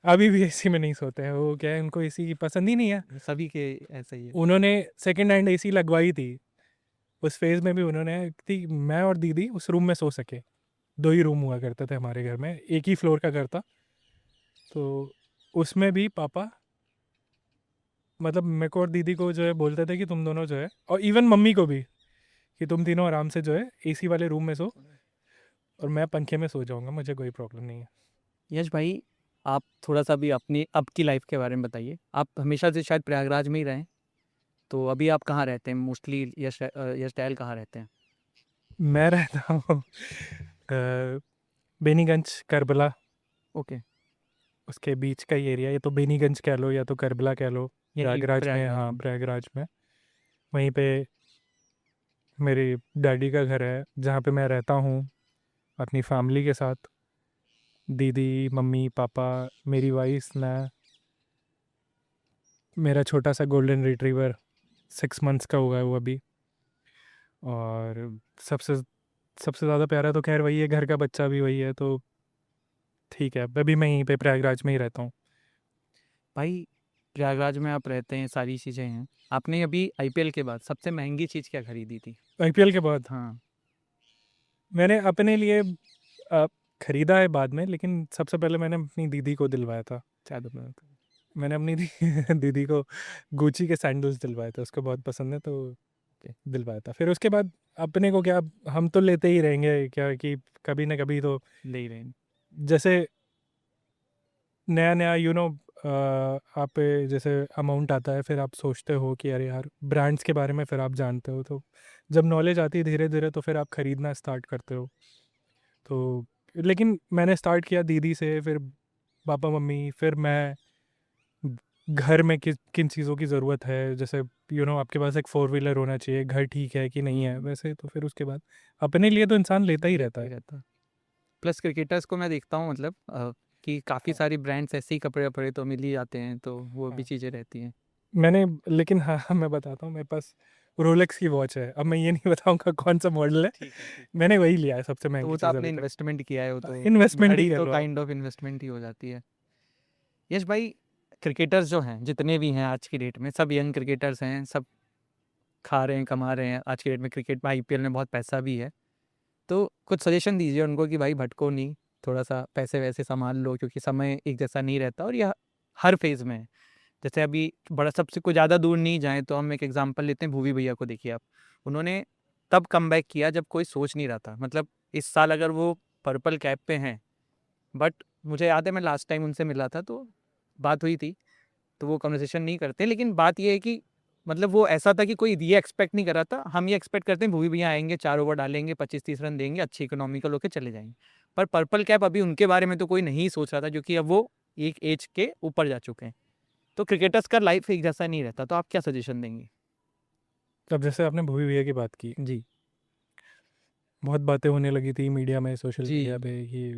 अभी भी एसी में नहीं सोते हैं, वो क्या है उनको एसी की पसंद ही नहीं है। सभी के ऐसा ही है। उन्होंने सेकंड हैंड एसी लगवाई थी, उस फेज़ में भी उन्होंने थी, मैं और दीदी उस रूम में सो सके। 2 ही रूम हुआ करते थे हमारे घर में, एक ही फ्लोर का घर था, तो उसमें भी पापा मतलब मेरे को और दीदी को जो है बोलते थे कि तुम दोनों जो है, और इवन मम्मी को भी, कि तुम तीनों आराम से जो है एसी वाले रूम में सो और मैं पंखे में सो जाऊंगा, मुझे कोई प्रॉब्लम नहीं है। यश भाई, आप थोड़ा सा भी अपनी अब की लाइफ के बारे में बताइए। आप हमेशा से शायद प्रयागराज में ही रहे, तो अभी आप कहाँ रहते हैं मोस्टली? यश टहल कहाँ रहते हैं? मैं रहता हूँ बेनीगंज करबला, ओके। उसके बीच का ही एरिया, ये तो बेनीगंज कह लो या तो करबला कह लो, यही प्रयागराज में, प्रयागराज हाँ में। प्रयागराज में। वहीं पे मेरी डैडी का घर है जहाँ पे मैं रहता हूँ अपनी फैमिली के साथ, दीदी मम्मी पापा, मेरी वाइफ, मैं, मेरा छोटा सा गोल्डन रिट्रीवर 6 मंथ्स का हुआ है वो अभी। और सबसे सबसे ज़्यादा प्यारा तो खैर वही है, घर का बच्चा भी वही है, तो ठीक है, अभी मैं यहीं पे प्रयागराज में ही रहता हूँ। भाई, प्रयागराज में आप रहते हैं, सारी चीज़ें हैं। आपने अभी आईपीएल के बाद सबसे महंगी चीज़ क्या खरीदी थी? आईपीएल के बाद हाँ। मैंने अपने लिए अ, ख़रीदा है बाद में, लेकिन सबसे पहले मैंने अपनी दीदी को दिलवाया था। शायद अपना। मैंने अपनी दीदी को गुची के सैंडल्स दिलवाए थे, उसको बहुत पसंद है, तो ओके। दिलवाया था। फिर उसके बाद अपने को क्या, हम तो लेते ही रहेंगे क्या, कि कभी ना कभी तो ले ही रहे हैं। जैसे नया नया आप जैसे अमाउंट आता है, फिर आप सोचते हो कि अरे यार ब्रांड्स के बारे में, फिर आप जानते हो, तो जब नॉलेज आती है धीरे धीरे तो फिर आप ख़रीदना स्टार्ट करते हो। तो लेकिन मैंने स्टार्ट किया दीदी से, फिर पापा मम्मी, फिर मैं, घर में किन चीज़ों की ज़रूरत है, जैसे आपके पास एक 4 व्हीलर होना चाहिए, घर ठीक है कि नहीं है, वैसे तो फिर उसके बाद अपने लिए तो इंसान लेता ही रहता ही है। रहता। प्लस क्रिकेटर्स को मैं देखता हूँ, मतलब कि काफ़ी हाँ सारी ब्रांड्स ऐसे ही कपड़े वपड़े तो मिल ही जाते हैं, तो वो भी हाँ। चीज़ें रहती हैं। मैंने, लेकिन हाँ हाँ, मैं बताता हूँ, मेरे पास रोलेक्स की वॉच है, अब मैं ये नहीं बताऊंगा कौन सा मॉडल है, ठीक है, ठीक है। मैंने वही लिया है सबसे तो महंगी वो तो चीज़ आपने अभी तक। इन्वेस्टमेंट किया है, वो तो इन्वेस्टमेंट ही घड़ी कर तो लो आप। काइंड ऑफ इन्वेस्टमेंट ही हो जाती है। यश भाई, क्रिकेटर्स जो हैं, जितने भी हैं आज की डेट में, सब यंग क्रिकेटर्स हैं, सब खा रहे हैं, कमा रहे हैं। आज की डेट में क्रिकेट में, आईपीएल में बहुत पैसा भी है। तो कुछ सजेशन दीजिए उनको कि भाई भटको नहीं, थोड़ा सा पैसे वैसे संभाल लो, क्योंकि समय एक जैसा नहीं रहता और यह हर फेज़ में है। जैसे अभी बड़ा सबसे कुछ ज़्यादा दूर नहीं जाएँ तो हम एक एग्ज़ाम्पल लेते हैं, भुवी भैया को देखिए आप। उन्होंने तब कमबैक किया जब कोई सोच नहीं रहा था। मतलब इस साल अगर वो पर्पल कैप पे हैं, बट मुझे याद है मैं लास्ट टाइम उनसे मिला था तो बात हुई थी, तो वो कन्वर्सेशन नहीं करते। लेकिन बात ये है कि मतलब वो ऐसा था कि कोई ये एक्सपेक्ट नहीं कर रहा था। हम ये एक्सपेक्ट करते हैं भुवी भैया आएँगे, 4 ओवर डालेंगे, 25-30 रन देंगे, अच्छी इकोनॉमिकल होके चले जाएँगे। पर पर्पल कैप अभी उनके बारे में तो कोई नहीं सोच रहा था, क्योंकि अब वो एक एज के ऊपर जा चुके हैं। तो क्रिकेटर्स का लाइफ एक जैसा नहीं रहता, तो आप क्या सजेशन देंगे? अब जैसे आपने भूवी भैया की बात की, जी। बहुत बातें होने लगी थी मीडिया में, सोशल जी। मीडिया पे, ये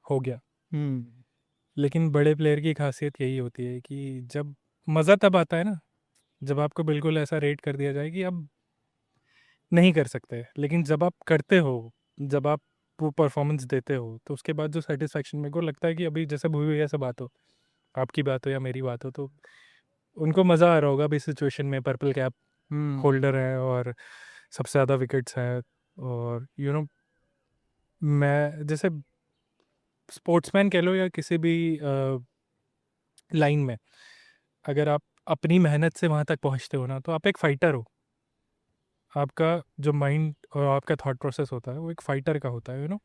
हो गया। हुँ। लेकिन बड़े प्लेयर की खासियत यही होती है कि जब मज़ा तब आता है ना, जब आपको बिल्कुल ऐसा रेट कर दिया जाए कि अब नहीं कर सकते, लेकिन जब आप करते हो, जब आप वो परफॉर्मेंस देते हो, तो उसके बाद जो सेटिस्फेक्शन, मेरे को लगता है कि अभी जैसे भूवी भैया से बात हो, आपकी बात हो या मेरी बात हो, तो उनको मज़ा आ रहा होगा अभी सिचुएशन में, पर्पल कैप हुँ। होल्डर हैं और सबसे ज़्यादा विकेट्स हैं, और मैं जैसे स्पोर्ट्समैन कह लो या किसी भी लाइन में, अगर आप अपनी मेहनत से वहाँ तक पहुँचते हो ना, तो आप एक फाइटर हो। आपका जो माइंड और आपका थॉट प्रोसेस होता है वो एक फाइटर का होता है,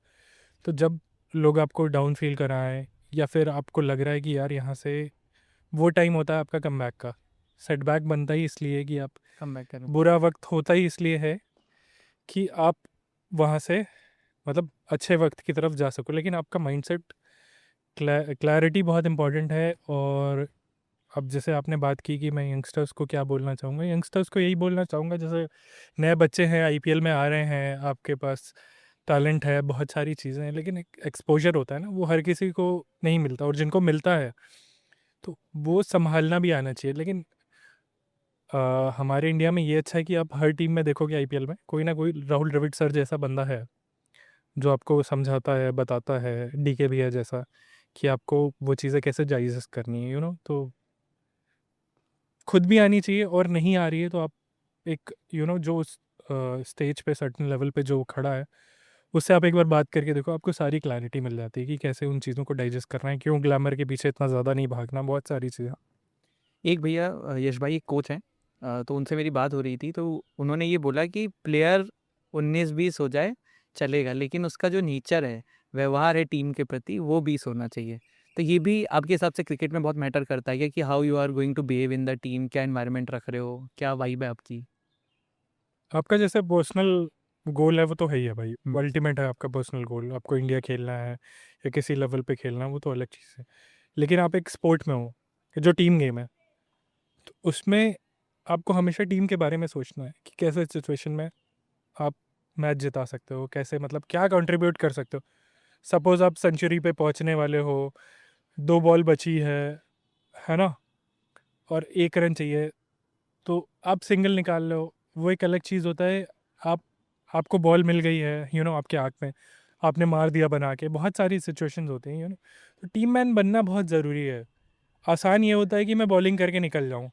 तो जब लोग आपको डाउन फील कराएं, या फिर आपको लग रहा है कि यार यहाँ से, वो टाइम होता है आपका कमबैक का। सेटबैक बनता ही इसलिए कि आप, कम बैक करूँ। बुरा वक्त होता ही इसलिए है कि आप वहाँ से मतलब अच्छे वक्त की तरफ जा सको, लेकिन आपका माइंडसेट, क्लैरिटी बहुत इंपॉर्टेंट है। और अब जैसे आपने बात की कि मैं यंगस्टर्स को क्या बोलना चाहूँगा, यंगस्टर्स को यही बोलना चाहूँगा, जैसे नए बच्चे हैं, आईपीएल में आ रहे हैं, आपके पास टैलेंट है, बहुत सारी चीज़ें हैं, लेकिन एक एक्सपोजर होता है ना, वो हर किसी को नहीं मिलता, और जिनको मिलता है तो वो संभालना भी आना चाहिए। लेकिन हमारे इंडिया में ये अच्छा है कि आप हर टीम में देखोगे आईपीएल में कोई ना कोई राहुल द्रविड़ सर जैसा बंदा है, जो आपको समझाता है, बताता है, डीके भैया जैसा, कि आपको वो चीज़ें कैसे जायज़ करनी है, तो खुद भी आनी चाहिए, और नहीं आ रही है तो आप एक, जो स्टेज पे सर्टन लेवल पे जो खड़ा है, उससे आप एक बार बात करके देखो, आपको सारी क्लैरिटी मिल जाती है कि कैसे उन चीज़ों को डाइजेस्ट करना है, क्यों ग्लैमर के पीछे इतना ज़्यादा नहीं भागना, बहुत सारी चीज़ें। एक भैया यश भाई एक कोच हैं, तो उनसे मेरी बात हो रही थी, तो उन्होंने ये बोला कि प्लेयर 19-20 हो जाए चलेगा, लेकिन उसका जो नेचर है, व्यवहार है टीम के प्रति, वो 20 होना चाहिए। तो ये भी आपके हिसाब से क्रिकेट में बहुत मैटर करता है क्या, कि how you are going to behave in the team, क्या एनवायरनमेंट रख रहे हो, क्या वाइब है आपकी? आपका जैसे पर्सनल गोल है वो तो है ही है भाई, हम्म, अल्टीमेट है आपका पर्सनल गोल, आपको इंडिया खेलना है या किसी लेवल पे खेलना है, वो तो अलग चीज़ है। लेकिन आप एक स्पोर्ट में हो, जो टीम गेम है, तो उसमें आपको हमेशा टीम के बारे में सोचना है कि कैसे सिचुएशन में आप मैच जिता सकते हो, कैसे मतलब क्या कंट्रीब्यूट कर सकते हो। सपोज़ आप सेंचुरी पे पहुंचने वाले हो, 2 बॉल बची है ना, और 1 रन चाहिए, तो आप सिंगल निकाल लो, वो एक अलग चीज़ होता है। आप आपको बॉल मिल गई है, आपके हाथ में, आपने मार दिया बना के, बहुत सारी सिचुएशंस होती हैं, तो टीम मैन बनना बहुत ज़रूरी है। आसान ये होता है कि मैं बॉलिंग करके निकल जाऊँ,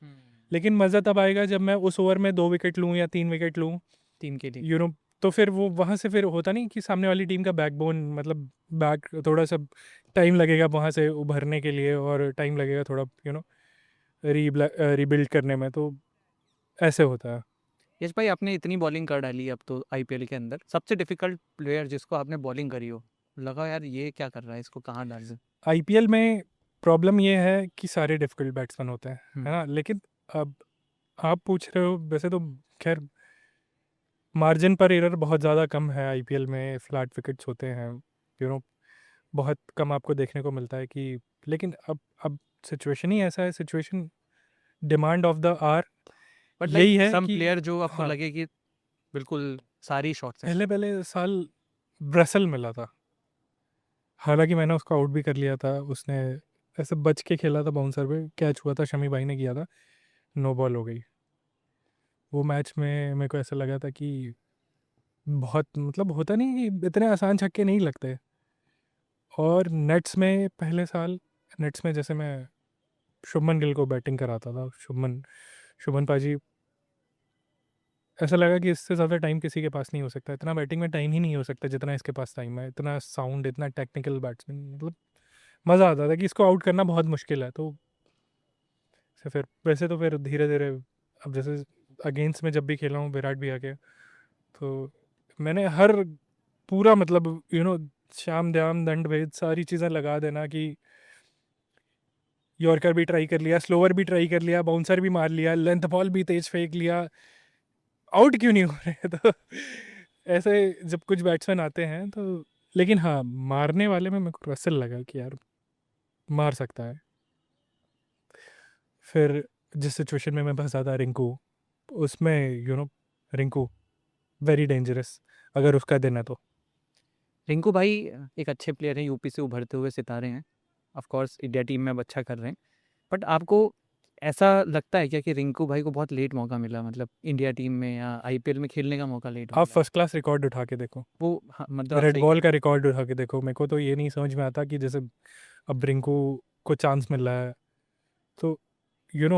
लेकिन मज़ा तब आएगा जब मैं उस ओवर में 2 विकेट लूँ या 3 विकेट लूँ, टीम के लिए। तो फिर वो वहाँ से फिर होता नहीं कि सामने वाली टीम का बैकबोन, मतलब बैक, थोड़ा सा टाइम लगेगा वहाँ से उभरने के लिए, और टाइम लगेगा थोड़ा रीबिल्ड करने में, तो ऐसे होता है। यश भाई, आपने इतनी बॉलिंग कर डाली अब तो आईपीएल के अंदर, सबसे डिफिकल्ट प्लेयर जिसको आपने बॉलिंग करी हो, लगा यार ये क्या कर रहा है, इसको कहाँ डाल दूं? आईपीएल में प्रॉब्लम ये है कि सारे डिफिकल्ट बैट्समैन होते हैं, हम्म, है ना, लेकिन अब आप पूछ रहे हो, वैसे तो खैर मार्जिन पर एरर बहुत ज़्यादा कम है आईपीएल में, फ्लैट विकेट्स होते हैं, बहुत कम आपको देखने को मिलता है कि, लेकिन अब सिचुएशन ही ऐसा है, situation, demand of the hour but like यही है सम कि, प्लेयर जो आपको हाँ, लगे कि बिल्कुल सारी शॉट्स हैं। पहले पहले साल ब्रसल मिला था, हालांकि मैंने उसको आउट भी कर लिया था, उसने ऐसे बच के खेला था, बाउंसर पे कैच हुआ था, शमी भाई ने किया था, नो बॉल हो गई। वो मैच में मेरे को ऐसा लगा था कि बहुत, मतलब होता नहीं कि इतने आसान छक्के नहीं लगते। और नेट्स में पहले साल, नेट्स में जैसे मैं शुभमन गिल को बैटिंग कराता था, शुभमन शुभमन पाजी, ऐसा लगा कि इससे ज़्यादा टाइम किसी के पास नहीं हो सकता, इतना बैटिंग में टाइम ही नहीं हो सकता जितना इसके पास टाइम है, इतना साउंड, इतना टेक्निकल बैट्समैन, मतलब मज़ा आता था कि इसको आउट करना बहुत मुश्किल है। तो फिर वैसे तो फिर धीरे धीरे, अब जैसे अगेंस्ट में जब भी खेला हूँ विराट भी आके, तो मैंने हर पूरा, मतलब श्याम ध्यान दंड भेद सारी चीज़ें लगा देना कि यॉर्कर भी ट्राई कर लिया, स्लोअर भी ट्राई कर लिया, बाउंसर भी मार लिया, लेंथ बॉल भी तेज फेंक लिया, आउट क्यों नहीं हो रहे तो ऐसे जब कुछ बैट्समैन आते हैं तो, लेकिन हाँ, मारने वाले में मेरे को रसल लगा कि यार मार सकता है। फिर जिस सिचुएशन में मैं फंसा था, रिंकू, उसमें रिंकू वेरी डेंजरस, अगर उसका दिन है तो। रिंकू भाई एक अच्छे प्लेयर हैं, यूपी से उभरते हुए सितारे हैं, ऑफ कोर्स इंडिया टीम में अब अच्छा कर रहे हैं। बट आपको ऐसा लगता है क्या कि रिंकू भाई को बहुत लेट मौका मिला, मतलब इंडिया टीम में या आईपीएल में खेलने का मौका लेट आप मिला? फर्स्ट क्लास रिकॉर्ड उठा के देखो, वो हाँ, मतलब आप रेड सही कह बॉल रहे का रिकॉर्ड उठा के देखो, मेरे को तो ये नहीं समझ में आता कि जैसे अब रिंकू को चांस मिल रहा है, तो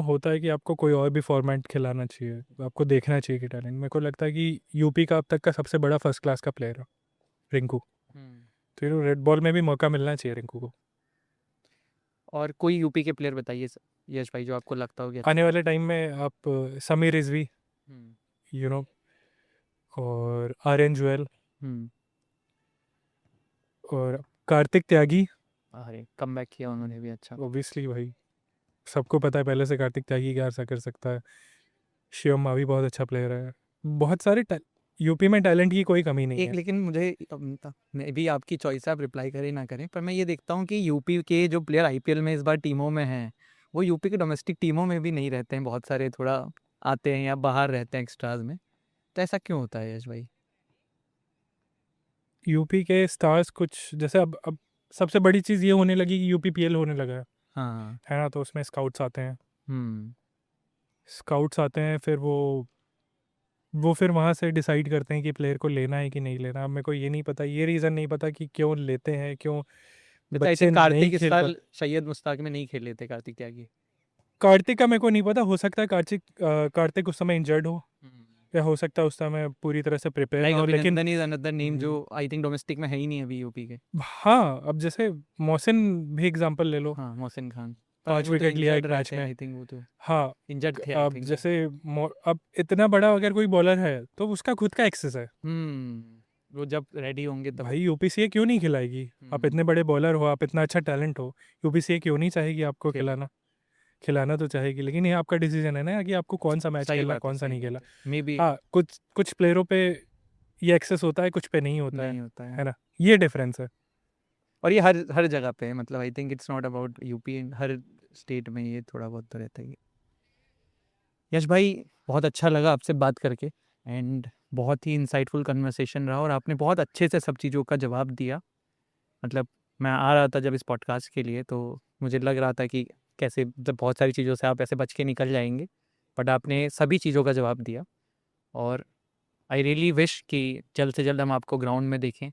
होता है कि आपको कोई और भी फॉर्मेट खिलाना चाहिए, आपको देखना चाहिए कि टैलेंट, मेरे को लगता है कि यूपी का अब तक का सबसे बड़ा फर्स्ट क्लास का प्लेयर है रिंकू। हो। तो रेड बॉल में भी मौका मिलना चाहिए रिंकू को। और कोई यूपी के प्लेयर बताइए यश भाई, जो आपको लगता हो कि आने वाले टाइम में आप समीर रिजवी, हम्म, यू नो, और आर्यन जुएल हम्म, और कार्तिक त्यागी। अरे कम बैक किया उन्होंने भी अच्छा। ऑब्वियसली भाई, सबको पता है पहले से कार्तिक त्यागी क्या ऐसा कर सकता है। शिवम मावी बहुत अच्छा प्लेयर है। बहुत सारे यूपी में टैलेंट की कोई कमी नहीं एक है। लेकिन मुझे मैं भी, आपकी चॉइस है, आप रिप्लाई करें ना करें, पर मैं ये देखता हूँ कि यूपी के जो प्लेयर आईपीएल में इस बार टीमों में हैं, वो यूपी के डोमेस्टिक टीमों में भी नहीं रहते हैं, बहुत सारे थोड़ा आते हैं या बाहर रहते हैं एक्स्ट्राज में। तो ऐसा क्यों होता है यश भाई? यूपी के स्टार्स कुछ जैसे अब सबसे बड़ी चीज़ ये होने लगी कि यूपीपीएल होने लगा हाँ। है ना, तो उसमें स्काउट्स आते हैं। हम्म। फिर वो फिर वहाँ से डिसाइड करते हैं कि प्लेयर को लेना है कि नहीं लेना। अब मेरे को ये नहीं पता, ये रीज़न नहीं पता कि क्यों लेते हैं, क्यों जैसे आई बच्चे थिंक नहीं कार्तिक इस खेल पा। साल सैयद मुश्ताक में नहीं खेले थे, कार्तिक त्यागी। कार्तिक का मेरे को नहीं पता, हो सकता है कार्तिक उस समय इंजर्ड हो, या हो सकता है उस समय पूरी तरह से प्रिपेयर ना लाइक हो, लेकिन अभिनंदन इज अनदर नेम जो आई थिंक डोमेस्टिक में है ही नहीं अभी यूपी के। हाँ, अब जैसे मोहसिन भी एग्जांपल ले लो, हाँ, मोहसिन खान। पर 5 वो तो विकेट लिया एक इंजर्ड मैच रहते हैं में। आई थिंक, वो तो हाँ, इंजर्ड थे आई अब थिंक। जैसे अब इतना बड़ा अगर कोई बॉलर है तो उसका खुद का एक्सेस है। वो जब रेडी होंगे तब। भाई यूपीसीए क्यों नहीं खिलाएगी? आप इतने बड़े बॉलर हो, आप इतना अच्छा टैलेंट हो, यूपीसीए क्यों नहीं चाहेगी आपको खेल। खिलाना? खिलाना तो चाहेगी, लेकिन ये आपका डिसीजन है ना कि आपको कौन सा मैच सही खेलना, बात है, कौन सा सही नहीं खेला। बात है, मे बी। हाँ, कुछ कुछ प्लेयरों पे ये एक्सेस होता है, कुछ पे नहीं होता नहीं होता है है। ना, ये डिफरेंस है। और ये हर हर जगह पे है, मतलब I think it's not about UP, her state में ये थोड़ा बहुत तो रहता ही है। यश भाई, बहुत अच्छा लगा आपसे बात करके, एंड बहुत ही इंसाइटफुल कन्वर्सेशन रहा, और आपने बहुत अच्छे से सब चीज़ों का जवाब दिया। मतलब मैं आ रहा था जब इस पॉडकास्ट के लिए, तो मुझे लग रहा था कि कैसे, जब बहुत सारी चीज़ों से आप ऐसे बच के निकल जाएंगे, बट आपने सभी चीज़ों का जवाब दिया। और आई रियली विश कि जल्द से जल्द हम आपको ग्राउंड में देखें,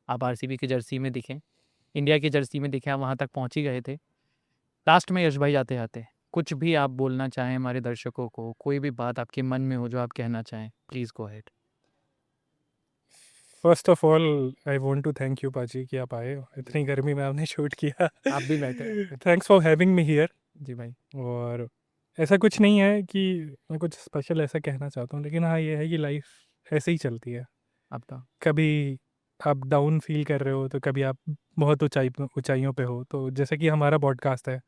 आप आरसीबी की जर्सी में दिखें, इंडिया की जर्सी में दिखें। आप वहाँ तक पहुँच ही गए थे। लास्ट में यश भाई, जाते जाते कुछ भी आप बोलना चाहें हमारे दर्शकों को, कोई भी बात आपके मन में हो जो आप कहना चाहें, please go ahead. First of all, I want to thank you पाजी कि आप आए, इतनी गर्मी में आपने शूट किया। आप भी बैठे। Thanks for having me here. जी भाई। और ऐसा कुछ नहीं है कि मैं कुछ स्पेशल ऐसा कहना चाहता हूँ, लेकिन हाँ, ये है कि लाइफ ऐसे ही चलती है। आपका। कभी आप डाउन फील कर रहे हो, तो कभी आप बहुत ऊंचाइयों पे हो। तो जैसे कि हमारा पॉडकास्ट है,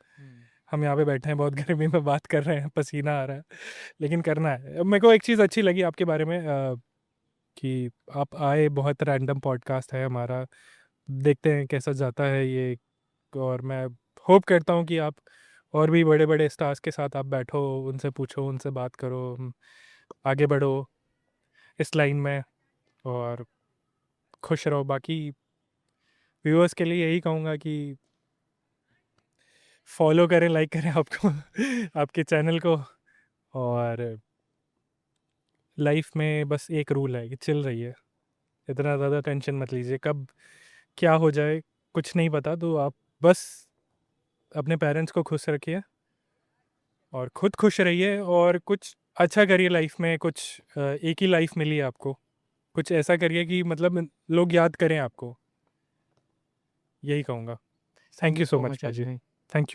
हम यहाँ पे बैठे हैं, बहुत गर्मी में बात कर रहे हैं, पसीना आ रहा है, लेकिन करना है। अब मेरे को एक चीज़ अच्छी लगी आपके बारे में, कि आप आए, बहुत रैंडम पॉडकास्ट है हमारा, देखते हैं कैसा जाता है ये। और मैं होप करता हूँ कि आप और भी बड़े बड़े स्टार्स के साथ आप बैठो, उनसे पूछो, उनसे बात करो, आगे बढ़ो इस लाइन में, और खुश रहो। बाकी व्यूअर्स के लिए यही कहूँगा कि फॉलो करें, लाइक करें आपको आपके चैनल को। और लाइफ में बस एक रूल है कि चिल रहिए, इतना ज़्यादा टेंशन मत लीजिए, कब क्या हो जाए कुछ नहीं पता। तो आप बस अपने पेरेंट्स को खुश रखिए और खुद खुश रहिए, और कुछ अच्छा करिए लाइफ में। कुछ एक ही लाइफ मिली है आपको, कुछ ऐसा करिए कि मतलब लोग याद करें आपको, यही कहूँगा। थैंक यू सो मच यश पाजी। भाई। Thank you.